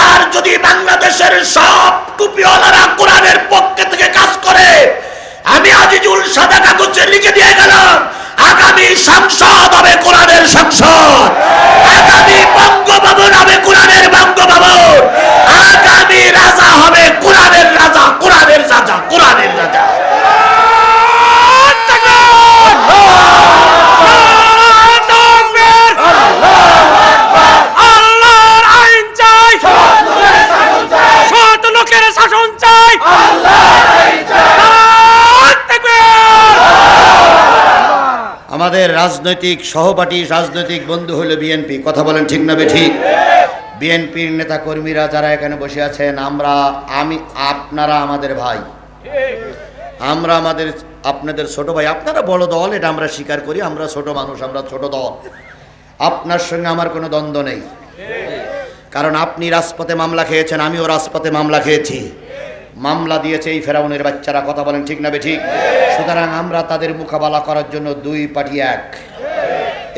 আর যদি বাংলাদেশের সব টুপিওয়ালারা কোরআনের পক্ষে থেকে কাজ করে, আমি আজিজুল সাদা কাগজে লিখে দিয়ে গেলাম, আগামী সংসদ হবে কোরআনের সংসদ, আগামী বঙ্গভবন হবে কোরআনের বঙ্গভবন, আগামী রাজা হবে কোরআনের রাজা, কোরআনের রাজা, কোরআনের রাজা। আমাদের রাজনৈতিক সহপাঠী, রাজনৈতিক বন্ধু হলো বিএনপি। কথা বলেন ঠিক না বেঠিক? বিএনপির নেতা কর্মীরা যারা এখানে বসে আছেন, আপনারা আমাদের ভাই, আমরা আপনাদের ছোট ভাই। আপনারা বড় দল, এটা আমরা স্বীকার করি, আমরা ছোট মানুষ, আমরা ছোট দল। আপনার সঙ্গে আমার কোনো দ্বন্দ্ব নেই, কারণ আপনি রাজপথে মামলা খেয়েছেন, আমিও রাজপথে মামলা খেয়েছি। মামলা দিয়েছে এই ফেরাউনের বাচ্চারা, কথা বলেন ঠিক না বেঠিক? সুতরাং আমরা তাদের মোকাবেলা করার জন্য দুই পার্টি এক।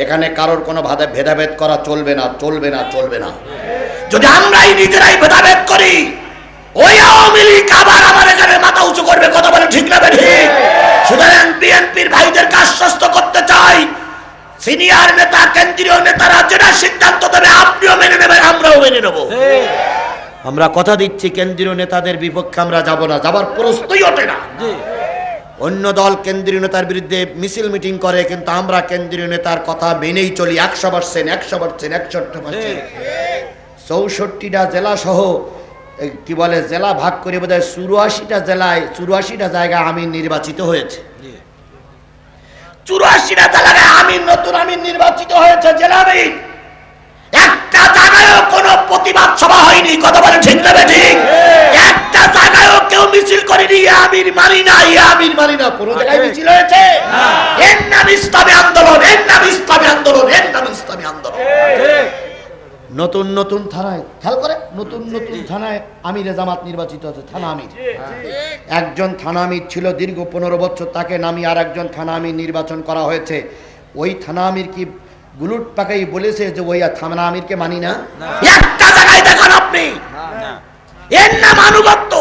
এখানে কারোর কোনো ভেদাভেদ করা চলবে না, চলবে না, চলবে না। যদি আমরাই নিজেরাই ভেদাভেদ করি, ওই আওয়ামী লীগ আবার আমার এখানে মাথা উঁচু করবে, কথা বলেন ঠিক না বেঠিক? সুতরাং বিএনপির ভাইদেরকে আশ্বস্ত করতে চাই, সিনিয়র নেতা, কেন্দ্রীয় নেতারা যেটা সিদ্ধান্ত দেবে আপনিও মেনে নেবেন, আমরাও মেনে নেব। আমরা কথা দিচ্ছি কেন্দ্রীয় নেতাদের বিপক্ষে আমরা যাব না, যাবার প্রশ্নই ওঠে না। অন্য দল কেন্দ্রীয় নেতার বিরুদ্ধে মিছিল মিটিং করে, কিন্তু আমরা কেন্দ্রীয় নেতার কথা মেনেই চলি 100%, 100%, 100%। 64টা জেলা সহ কি বলে জেলা ভাগ করে বোধহয় 84টা জেলায় 84টা জায়গায় আমির নির্বাচিত হয়েছে। 84টা জায়গায় আমির, নতুন আমির নির্বাচিত হয়েছে, জেলা আমির। একটা জায়গায়ও কোনো প্রতিবাদ সভা হয়নি, কথা বলে ঠিক না ঠিক? একটা জায়গায়ও কেউ মিছিল করেনি আমির মানি না, আমির মানি না। কোনো জায়গায় মিছিল হয়েছে? এর নাম ইসলামী আন্দোলন, এর নাম ইসলামী আন্দোলন, এর নাম ইসলামী আন্দোলন। নতুন নতুন থানায় খেয়াল করে, নতুন নতুন থানায় আমিরে জামাত নির্বাচিত হচ্ছে, থানা আমির। একজন থানা আমির ছিল দীর্ঘ 15 বছর, তাকে নামিয়ে আর একজন থানা আমির নির্বাচন করা হয়েছে। ওই থানা আমির কি গুলুট পাকাই বলেছে যে ওই থানা আমিরকে মানি না? একটা জায়গায় দেখান আপনি। এর নাম আনুগত্য,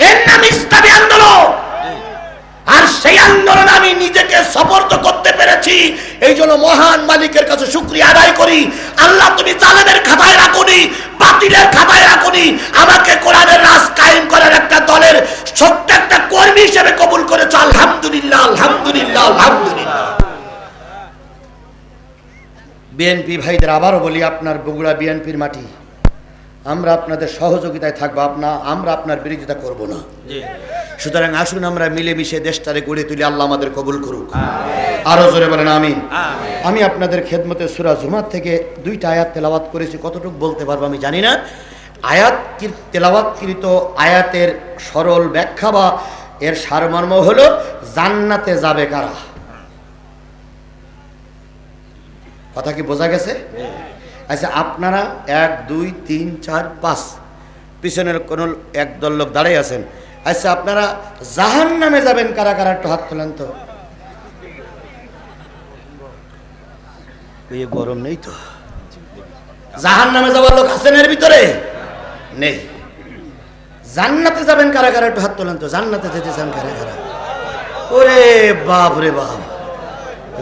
এর নাম ইসলামী আন্দোলন। আর সেই আন্দোলন আমি নিজেকে সমর্থ করতে পেরেছি, এই জন্য মহান মালিকের কাছে শুকরিয়া আদায় করি। আল্লাহ, তুমি জালেমের খাতায় রাখুনি, বাতিলের খাতায় রাখুনি, আমাকে কোরআনের রাজ কায়েম করার একটা দলের ছোট্ট একটা কর্মী হিসেবে কবুল করেছো। আলহামদুলিল্লাহ, আলহামদুলিল্লাহ, আলহামদুলিল্লাহ। বিএনপি ভাইদের আবারও বলি, আপনার বগুড়া বিএনপির মাটি, আমরা আপনাদের সহযোগিতায় থাকবো, আমরা আপনার বিরোধিতা করব না। সুতরাং আসুন আমরা মিলেমিশে দেশটারে গড়ে তুলি, আল্লাহ আমাদের কবুল করুক। আরো জোরে বলেন আমিন। আমি আপনাদের খেদমতে সূরা জুমার থেকে 2টা আয়াত তেলাওয়াত করেছি, কতটুকু বলতে পারবো আমি জানি না। আয়াত তেলাওয়াতকৃত আয়াতের সরল ব্যাখ্যা বা এর সারমর্ম হলো জান্নাতে যাবে কারা। কথা কি বোঝা গেছে? আচ্ছা, আপনারা 1 2 3 4 5 পিছনের কোন একদল লোক দাঁড়িয়ে আছেন। আচ্ছা, আপনারা জাহান্নামে যাবেন কারা কারা, একটু হাত তোলেন তো। গরম নেই তো? জাহান্নামে যাওয়ার লোক আছেন এর ভিতরে? নেই। জান্নাতে যাবেন কারা কারা, একটু হাত তোলেন তো। জান্নাতে যেতে চান কারা কারা? ওরে বাপ রে বাপ,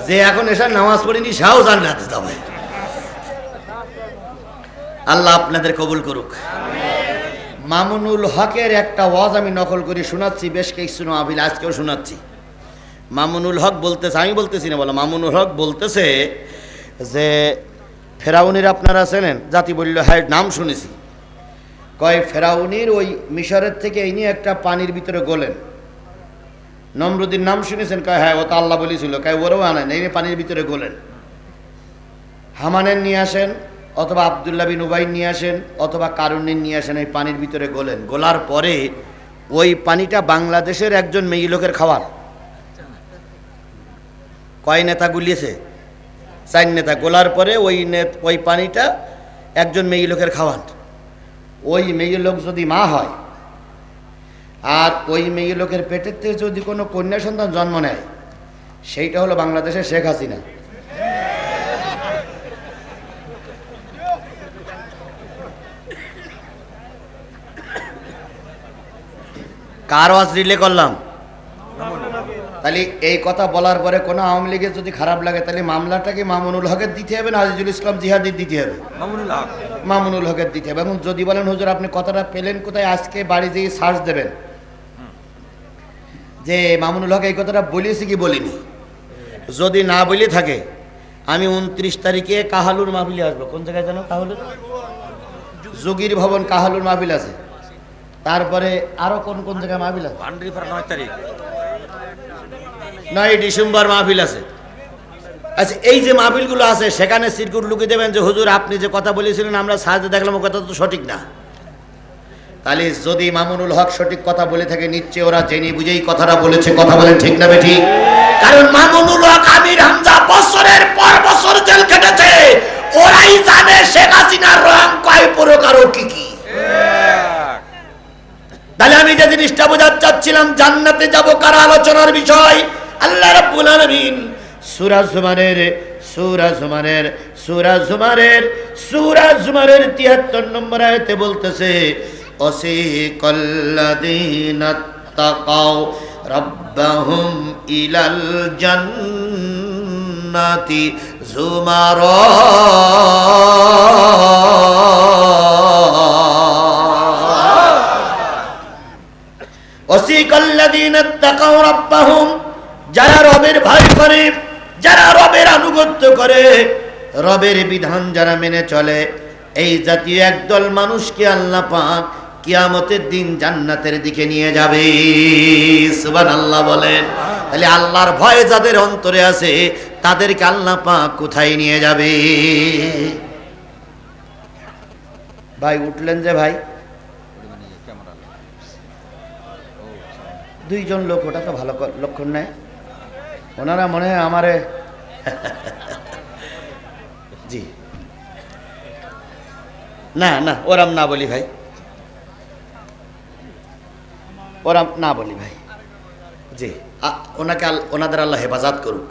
যে এখন এসে নামাজ পড়িনি সেও জান্নাতে যাবে। আল্লাহ আপনাদের কবুল করুক। মামুনুল হকের একটা ওয়াজ আমি নকল করে শোনাচ্ছি, বেশ কিছু মাহফিল আজকেও শোনাচ্ছি। মামুনুল হক বলতেছে, আমি বলতেছি না, বলো মামুনুল হক বলতেছে যে ফেরাউনির আপনারা চেনেন? জাতি বলল হ্যাঁ, নাম শুনেছি। কয় ফেরাউনির ওই মিশরের থেকে এই নিয়ে একটা পানির ভিতরে গোলেন। নমরুদ্দিন নাম শুনেছেন? কয় হ্যাঁ, ও তো আল্লাহ বলেছিল। কয় ওরেও আনেন, এই পানির ভিতরে গোলেন। হামানের নিয়ে আসেন, অথবা আব্দুল্লাহ বিন উবাই নিয়ে আসেন, অথবা কারুনিন নিয়ে আসেন, এই পানির ভিতরে গোলেন। গোলার পরে ওই পানিটা বাংলাদেশের একজন মেয়ে লোকের খাওয়ার। কয় নেতা গুলিয়েছে? 4 নেতা। গোলার পরে ওই পানিটা একজন মেয়ে লোকের খাওয়ান। ওই মেয়ে লোক যদি মা হয় আর ওই মেয়ে লোকের পেটের থেকে যদি কোনো কন্যা সন্তান জন্ম নেয়, সেইটা হলো বাংলাদেশের শেখ হাসিনা। কার ওয়াজ রিলে করলাম? তাহলে এই কথা বলার পরে কোনো আওয়ামী লীগের যদি খারাপ লাগে, তাহলে মামলাটাকে মামুনুল হকের দিতে হবে না আজিজুল ইসলাম জিহাদির দিতে হবে? মামুনুল হকের দিতে হবে। এবং যদি বলেন হুজুর আপনি কথাটা পেলেন কোথায়, আজকে বাড়ি যেয়ে সার্চ দেবেন যে মামুনুল হক এই কথাটা বলেছি কি বলিনি। যদি না বলে থাকে, আমি 29 তারিখে কাহালুর মাহফিলে আসবো। কোন জায়গায় জানো? কাহালুর যোগীর ভবন কাহালুর মাহফিল আছে। তারপরে আরো কোন কোন জায়গায় মাহফিল আছে? 9 ডিসেম্বর মাহফিল আছে। আচ্ছা, এই যে মাহফিলগুলো আছে সেখানে সিরকুট লুকিয়ে দেবেন যে হুজুর আপনি যে কথা বলেছিলেন আমরা সাহায্য দেখলাম, ও কথা তো সঠিক না। তাহলে যদি মামুনুল হক সঠিক কথা বলে থাকে, নিশ্চয় ওরা জেনে বুঝেই কথাটা বলেছে। কথা বলেন ঠিক না বেঠিক? কারণ মামুনুল হক আমির হামজা বছরের পর বছর জেল খেটেছে, ওরাই জানে শেখ হাসিনার রং কয় প্রকার ও কি কি। তাহলে আমি যে জিনিসটা বোঝাতে চাচ্ছিলাম, জান্নাতে যাব কারা আলোচনার বিষয়। আল্লাহ রাব্বুল আলামিন সূরা জুমারের ৭৩ নম্বর আয়াতে বলতেছে, ওয়াসিকাল্লাযীনা তাকাও রাব্বাহুম ইলাল জান্নাতি যুমারা। ওয়াসিকাল্লাযীনা তাকাও রাব্বাহুম, যারা রবের ভয় করে, যারা রবের আনুগত্য করে, রবের বিধান যারা মেনে চলে, এই জাতীয় একদল মানুষকে আল্লাহ পাক কিয়ামতের দিন জান্নাতের দিকে নিয়ে যাবে। সুবহানাল্লাহ বলেন। তাহলে আল্লাহর ভয় যাদের অন্তরে আছে তাদেরকে আল্লাহ পাক কোথায় নিয়ে যাবে? ভাই উঠলেন যে ভাই, দুইজন লোক, ওটা তো ভালো লক্ষণ নেই। ওনারা মনে হয় আমারে জি না না ওরাম না বলি ভাই, ওরাম না বলি ভাই। জি ওনাকে ওনাদের আল্লাহ হেফাজত করুক।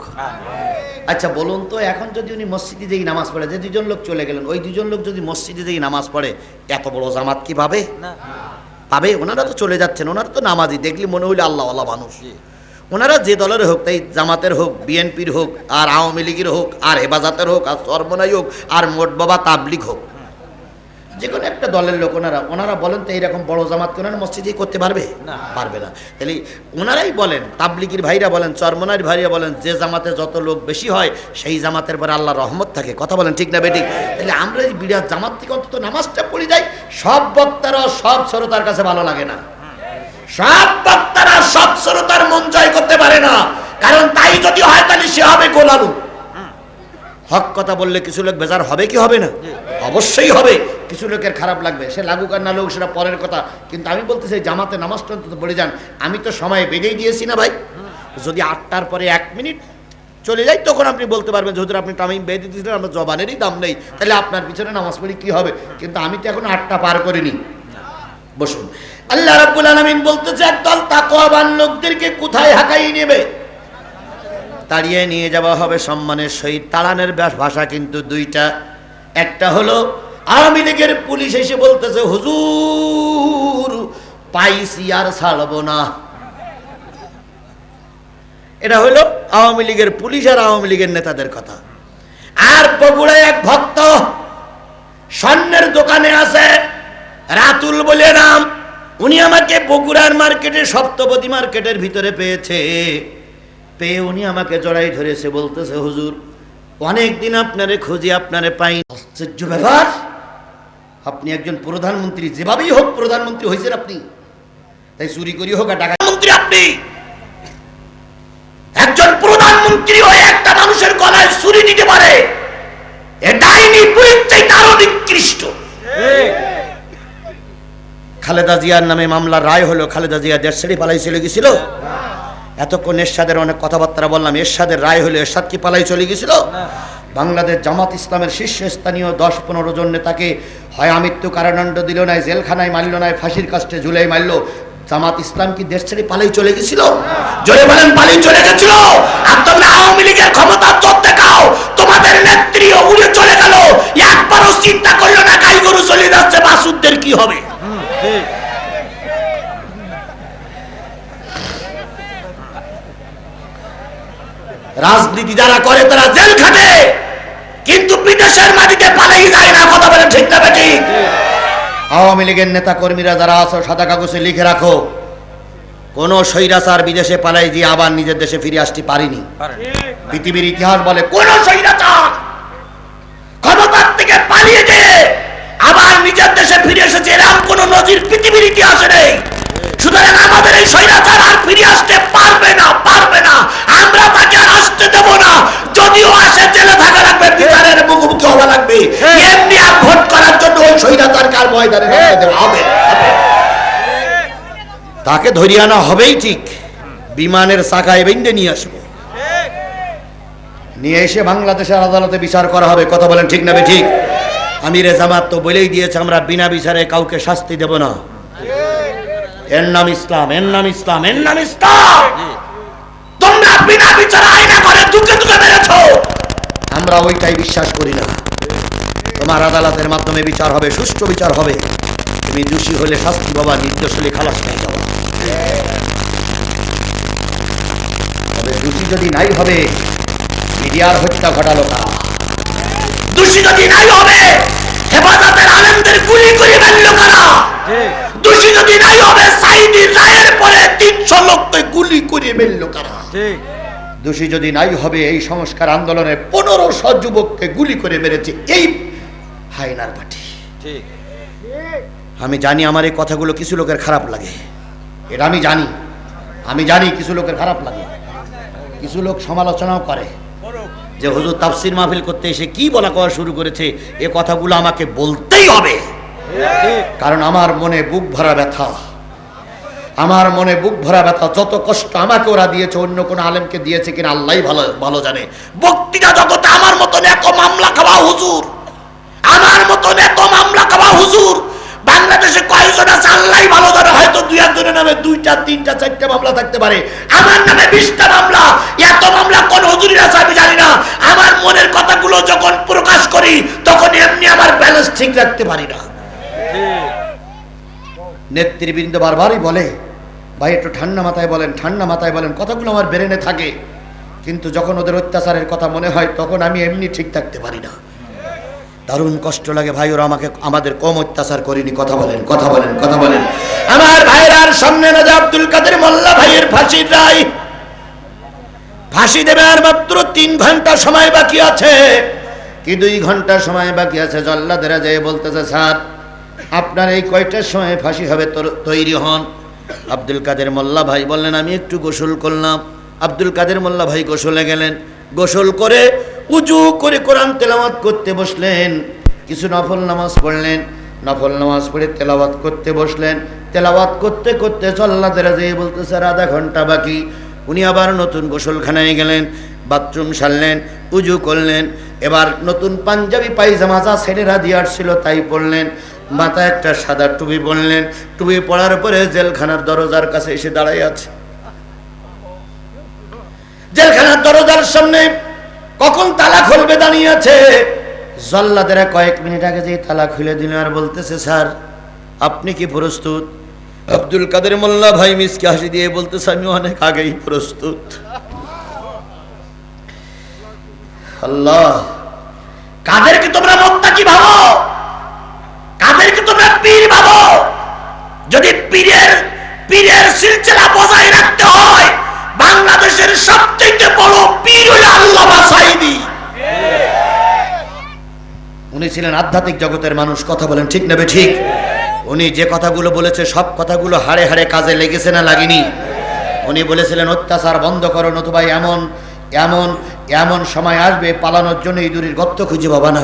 আচ্ছা বলুন তো, এখন যদি উনি মসজিদে যেই নামাজ পড়ে, যে দুজন লোক চলে গেলেন, ওই দুজন লোক যদি মসজিদে যেই নামাজ পড়ে, এত বড় জামাত কি পাবে? পাবে? ওনারা তো চলে যাচ্ছেন, ওনারা তো নামাজি, দেখলি মনে হইলে আল্লাহ আল্লাহ মানুষ। ওনারা যে দলের হোক, তাই জামাতের হোক, বিএনপির হোক, আর আওয়ামী লীগের হোক, আর হেফাজতের হোক, আর সর্বনাই হোক, আর মোট বাবা তাবলিগ হোক, যে কোনো একটা দলের লোক, ওনারা বলেন তো এইরকম বড় জামাত ওনারা মসজিদে করতে পারবে? পারবে না। তাহলে ওনারাই বলেন, তাবলিগের ভাইরা বলেন, চরমনার ভাইরা বলেন, যে জামাতে যত লোক বেশি হয় সেই জামাতের পরে আল্লাহর রহমত থাকে। কথা বলেন ঠিক না বেঠিক? তাহলে আমরা এই বিরাট জামাত থেকে অন্তত নামাজটা পড়ে যাই। সব বক্তারা সব শ্রোতার কাছে ভালো লাগে না, সব বক্তারা সব শ্রোতার মন জয় করতে পারে না। কারণ তাই যদি হয় তাহলে সে হবে গোলালু। হক কথা বললে কিছু লোক বেজার হবে কি হবে না? অবশ্যই হবে। কিছু লোকের খারাপ লাগবে, সে লাগুক আর না লাগুক সেটা পরের কথা। কিন্তু আমি বলতে চাই জামাতে নামাজটা অন্তত পড়ে যান। আমি তো সময় বেঁধেই দিয়েছি না ভাই, যদি ৮টার পরে ১ মিনিট চলে যাই তখন আপনি বলতে পারবেন যে হুজুর আপনি টাইম বেঁধে দিয়েছিলেন, আমার জবানেরই দাম নেই, তাহলে আপনার পিছনে নামাজ পড়ি কি হবে? কিন্তু আমি তো এখন ৮টা পার করিনি। বসুন। আল্লাহ রাব্বুল আলামিন বলতেছে, একদল তাকওয়াবান লোকদেরকে কোথায় হাঁকাই নেবে? তাড়িয়ে নিয়ে যাওয়া হবে সম্মানের সহিত। তাড়ানোর ভাষা কিন্তু দুইটা। একটা হলো আওয়ামী লীগের পুলিশ এসে বলতেছে, হুজুর পাইছি আর ছাড়বো না। এটা হলো আওয়ামী লীগের পুলিশ আর আওয়ামী লীগের নেতাদের কথা। আর বগুড়ায় এক ভক্ত স্বর্ণের দোকানে আছে, রাতুল বলে নাম। উনি আমাকে বগুড়ার মার্কেটে, সপ্তপদী মার্কেটের ভিতরে পেয়েছে। পেয়ে উনি আমাকে জড়াই ধরেছে, বলতেছে, হুজুর অনেকদিন আপনারে খুঁজি, আপনারে পাই। আশ্চর্য ব্যাপার, আপনি একজন প্রধানমন্ত্রী, যেভাবেই হোক প্রধানমন্ত্রী হয়েছেন আপনি, তাই চুরি করি হোক আর টাকা মন্ত্রী। আপনি একজন প্রধানমন্ত্রী হয়ে একটা মানুষের গলায় চুরি দিতে পারে, এটাই নিপুণের চাইতে আরো নিকৃষ্ট। খালেদা জিয়ার নামে মামলার রায় হলো, খালেদা জিয়া দেশ ছেড়ে পালাই চলে গেছিল। এতক্ষণ এরশাদের অনেক কথাবার্তা বললাম, এরশাদের রায় হলো, এরশাদ কি পালাই চলে গেছিল? বাংলাদেশ জামাত ইসলামের শীর্ষস্থানীয় ১০-১৫ জন নেতাকে হয় আমৃত্যু কারাদণ্ড দিল, নাই জেলখানায় মারল, নাই ফাঁসির কাস্টে ঝুলাই মারল। জামাত ইসলাম কি দেশ ছেড়ে পালাই চলে গেছিল? জোরে বলেন, পালাই চলে গেছিল। আর তোমরা আওয়ামী লীগের ক্ষমতা চোখ দেখাও, তোমাদের নেত্রীও উড়ে চলে গেল, একবারও চিন্তা করলো না গাই গরু চলে যাচ্ছে, বাসুদের কি হবে? রাজনীতি যারা করে তারা জেল খাটে, কিন্তু বিদেশের মাটিতে পালাই যায় না। কথা বলেন ঠিক না বেঠিক? আওয়ামী লীগের নেতা কর্মীরা যারা আছো, সাদা কাগজে লিখে রাখো, কোন স্বৈরাচার বিদেশে পালাই দিয়ে আবার নিজের দেশে ফিরে আসতে পারেনি। পৃথিবীর ইতিহাস বলে কোন স্বৈরাচার ক্ষমতার থেকে পালিয়ে গিয়ে আবার নিজের দেশে ফিরে এসেছে, এরকম কোন নজির পৃথিবীর ইতিহাসে নেই। সুতরাং আমাদের এই স্বৈরাচার আর ফিরে আসতে পারবে না, পারবে না। আমরা তাকে আর আসতে দেব না। যদিও আসে, জেলে থাকা লাগবে, বিচারের মুখোমুখি হওয়া লাগবে। এমনি আর ভোট করার জন্য ওই স্বৈরাচারকে আর ময়দানে নামতে দেওয়া হবে? তাকে ধরিয়ে আনা হবেই ঠিক, বিমানের চাকায় বেঁধে নিয়ে আসবো, নিয়ে এসে বাংলাদেশের আদালতে বিচার করা হবে। কথা বলেন ঠিক না ঠিক? আমিরে জামাত তো বলেই দিয়েছে, আমরা বিনা বিচারে কাউকে শাস্তি দেব না। এর নাম ইসলাম, এর নাম ইসলাম, এর নাম ইসলাম। তোমরা বিনা বিচারে আইনা করে দুকে দুকে মেরেছো, আমরা ওইটাই বিশ্বাস করি না। তোমার আদালতের মাধ্যমে বিচার হবে, সুষ্ঠু বিচার হবে। তুমি দোষী হলে শাস্তি পাবা, নির্দোষ হলে খালাস পেয়ে যাওয়া। তবে দোষী যদি নাই হবে, মিডিয়ার হত্যা ঘটালো কারা? দোষী যদি নাই হবে, হেফাজতের আলেমদের গুলি করে ফেললো কারা? দোষী যদি নাই হবে, সাইদির রায়ের পরে 300 লোককে গুলি করে ফেললো কারা? দোষী যদি নাই হবে, এই সংস্কার আন্দোলনে 1500 যুবককে গুলি করে মেরেছে এই হায়নার পার্টি। আমি জানি আমার এই কথাগুলো কিছু লোকের খারাপ লাগে, এটা আমি জানি কিছু লোকের খারাপ লাগে। কিছু লোক সমালোচনাও করে যে হুজুর তাফসীর মাহফিল করতে এসে কি বলা কওয়া শুরু করেছে। এ কথাগুলো আমাকে বলতেই হবে, কারণ আমার মনে বুক ভরা ব্যথা, আমার মনে বুক ভরা ব্যথা। যত কষ্ট আমাকে ওরা দিয়েছে, অন্য কোন আলেমকে দিয়েছে কিনা আল্লাহই ভালো ভালো জানে। বক্তৃতা জগতে আমার মতন এত মামলা খাওয়া হুজুর, আমার মতন এত মামলা খাওয়া হুজুর বাংলাদেশে কয়জন আছে আল্লাহই ভালো জানে। হয়তো 2-1 নামে 2টা 3টা 4টা মামলা থাকতে পারে, আমার নামে 20টা মামলা। এত মামলা কোন হুজুরের আছে আমি জানি না। আমার মনের কথাগুলো যখন প্রকাশ করি তখন এমনি আমার ব্যালেন্স ঠিক রাখতে পারি না। নেতৃবৃন্দ বারবারই বলে, ভাই একটু ঠান্ডা মাথায় বলেন, ঠান্ডা মাথায় বলেন। কথাগুলো আমার ব্রেনে থাকে, কিন্তু যখন ওদের অত্যাচারের কথা মনে হয় তখন আমি এমনি ঠিক থাকতে পারি না। দারুণ কষ্ট লাগে ভাই, ওরা আমাদের কম অত্যাচার করেনি। কথা বলেন, কথা বলেন, কথা বলেন। আমার ভাইয়ের সামনে রাজা আব্দুল কাদের মোল্লা ভাইয়ের ফাঁসির রায়, ফাঁসি দেবে আর মাত্র 3 ঘন্টা সময় বাকি আছে, কি 2 ঘন্টা সময় বাকি আছে। জল্লাদেরা যেয়ে বলতেছে, স্যার আপনার এই কয়টার সময় ফাঁসি হবে, তৈরি হন। আব্দুল কাদের মোল্লা ভাই বললেন, আমি একটু গোসল করলাম। আব্দুল কাদের মোল্লা ভাই গোসলে গেলেন, গোসল করে উজু করে কোরআন তেলাওয়াত করতে বসলেন। কিছু নফল নামাজ পড়লেন, নফল নামাজ পড়ে তেলাওয়াত করতে বসলেন। তেলাওয়াত করতে করতে জল্লাদেরা যেয়ে বলতেছে, আর আধা ঘন্টা বাকি। উনি আবার নতুন গোসলখানায় গেলেন, বাথরুম সারলেন, উজু করলেন। এবার নতুন পাঞ্জাবি পায়জামা যা ছেলেরা দিয়ে আসছিল তাই পরলেন, মাথায় একটা সাদা টুপি পরলেন। টুপি পরার পরে জেলখানার দরজার কাছে এসে দাঁড়াই আছে। জেলখানার দরজার সামনে কখন তালা খুলবে দাঁড়িয়ে আছে। জল্লাদেরা কয়েক মিনিট আগে যে তালা খুলে দিল আর বলতেছে, স্যার আপনি কি প্রস্তুত? আব্দুল কাদের মোল্লা ভাই মিসকে হাসি দিয়ে বলতেছে, আমি অনেক আগেই প্রস্তুত। আল্লাহ, কাদেরকে তোমরা মুত্তাকি ভাবো, কাদেরকে তোমরা পীর ভাবো? যদি পীরের সিলসিলা বজায় রাখতে হয়, বাংলাদেশের সবচেয়ে বড় পীর হলো আল্লামা সাঈদী। উনি ছিলেন আধ্যাত্মিক জগতের মানুষ। কথা বলেন ঠিক না ঠিক? উনি যে কথাগুলো বলেছে সব কথাগুলো হাড়ে হাড়ে কাজে লেগেছে না লাগেনি? উনি বলেছিলেন অত্যাচার বন্ধ করো, নতুবা এমন এমন এমন সময় আসবে পালানোর জন্য ইঁদুরের গর্ত খুঁজে পাবা না।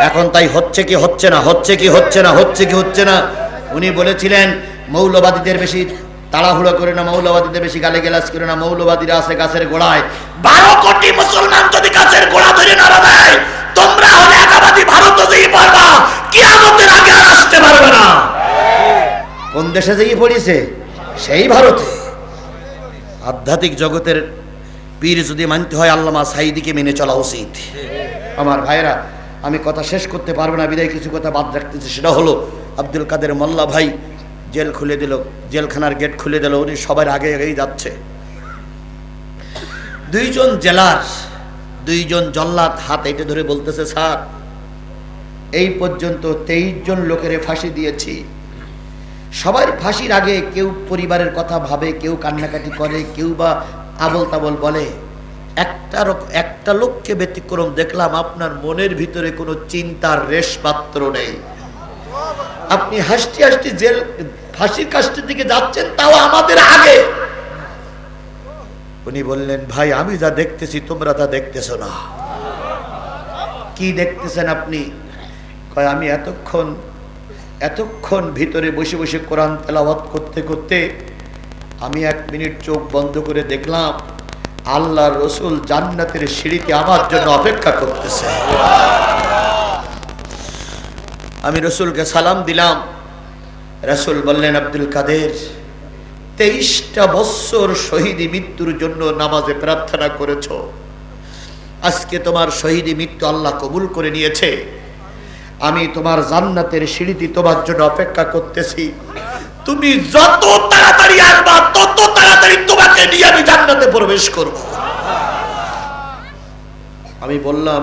এখন তাই হচ্ছে কি হচ্ছে না, হচ্ছে কি হচ্ছে না, হচ্ছে কি হচ্ছে না। উনি বলেছিলেন মৌলবাদীদের বেশি তাড়াহুড়ো করে না, মৌলবাদীদের বেশি গালিগালাজ করে না, মৌলবাদীরা আছে গাছের গোড়ায়। 12 কোটি মুসলমান যদি গাছের গোড়া ধরে নাড়া দেয়, তোমরা হলে একাবাদী ভারত যেই পারবা, কিয়ামতের আগে আর আসতে পারবে না। কোন দেশে যেই পড়িছে? সেই ভারতে। আধ্যাত্মিক জগতের পীর যদি মানতে হয়, আল্লামা সাঈদীকে মেনে চলা উচিত। আমার ভাইরা, আমি কথা শেষ করতে পারবো না, বিদায় কিছু কথা বাদ রাখতেছি। সেটা হলো আব্দুল কাদের মোল্লা ভাই জেল খুলে দিল, জেলখানার গেট খুলে দিল। উনি সবার আগে আগেই যাচ্ছে। 2 জন জেলার 2 জন জল্লাদ হাত এঁটে ধরে বলতেছে, স্যার এই পর্যন্ত 23 জন লোকের ফাঁসি দিয়েছি। সবার ফাঁসির আগে কেউ পরিবারের কথা ভাবে, কেউ কান্নাকাটি করে, কেউ বা আবল তাবল বলে। একটা লোককে ব্যতিক্রম দেখলাম, আপনার মনের ভিতরে কোনো চিন্তার রেশমাত্র নেই। আপনি হাসতে হাসতে জেল ফাঁসির কাজটির দিকে যাচ্ছেন, তাও আমাদের আগে। উনি বললেন, ভাই আমি যা দেখতেছি তোমরা তা দেখতেছো না। কি দেখতেছেন আপনি? কয়, আমি এতক্ষণ ভিতরে বসে বসে কোরআন তেলাওয়াত করতে করতে আমি 1 মিনিট চোখ বন্ধ করে দেখলাম আল্লাহর রসুল জান্নাতের সিঁড়িতে আমার জন্য অপেক্ষা করতেছে। আমি রসুলকে সালাম দিলাম। রসুল বললেন, আব্দুল কাদের, 23টা বছর শহীদি মৃত্যুর জন্য নামাজে প্রার্থনা করেছ, আজকে তোমার শহীদি মৃত্যু আল্লাহ কবুল করে নিয়েছে। আমি তোমার জান্নাতের সিঁড়িতে তোমার জন্য অপেক্ষা করতেছি। তুমি যত তাড়াতাড়ি আসবা তত তাড়াতাড়ি তোমাকে নিয়ে আমি জান্নাতে প্রবেশ করব। আমি বললাম,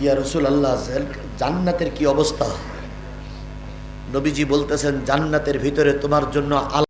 ইয়া রাসূলুল্লাহ, জান্নাতের কি অবস্থা? নবীজি বলতেছেন, জান্নাতের ভিতরে তোমার জন্য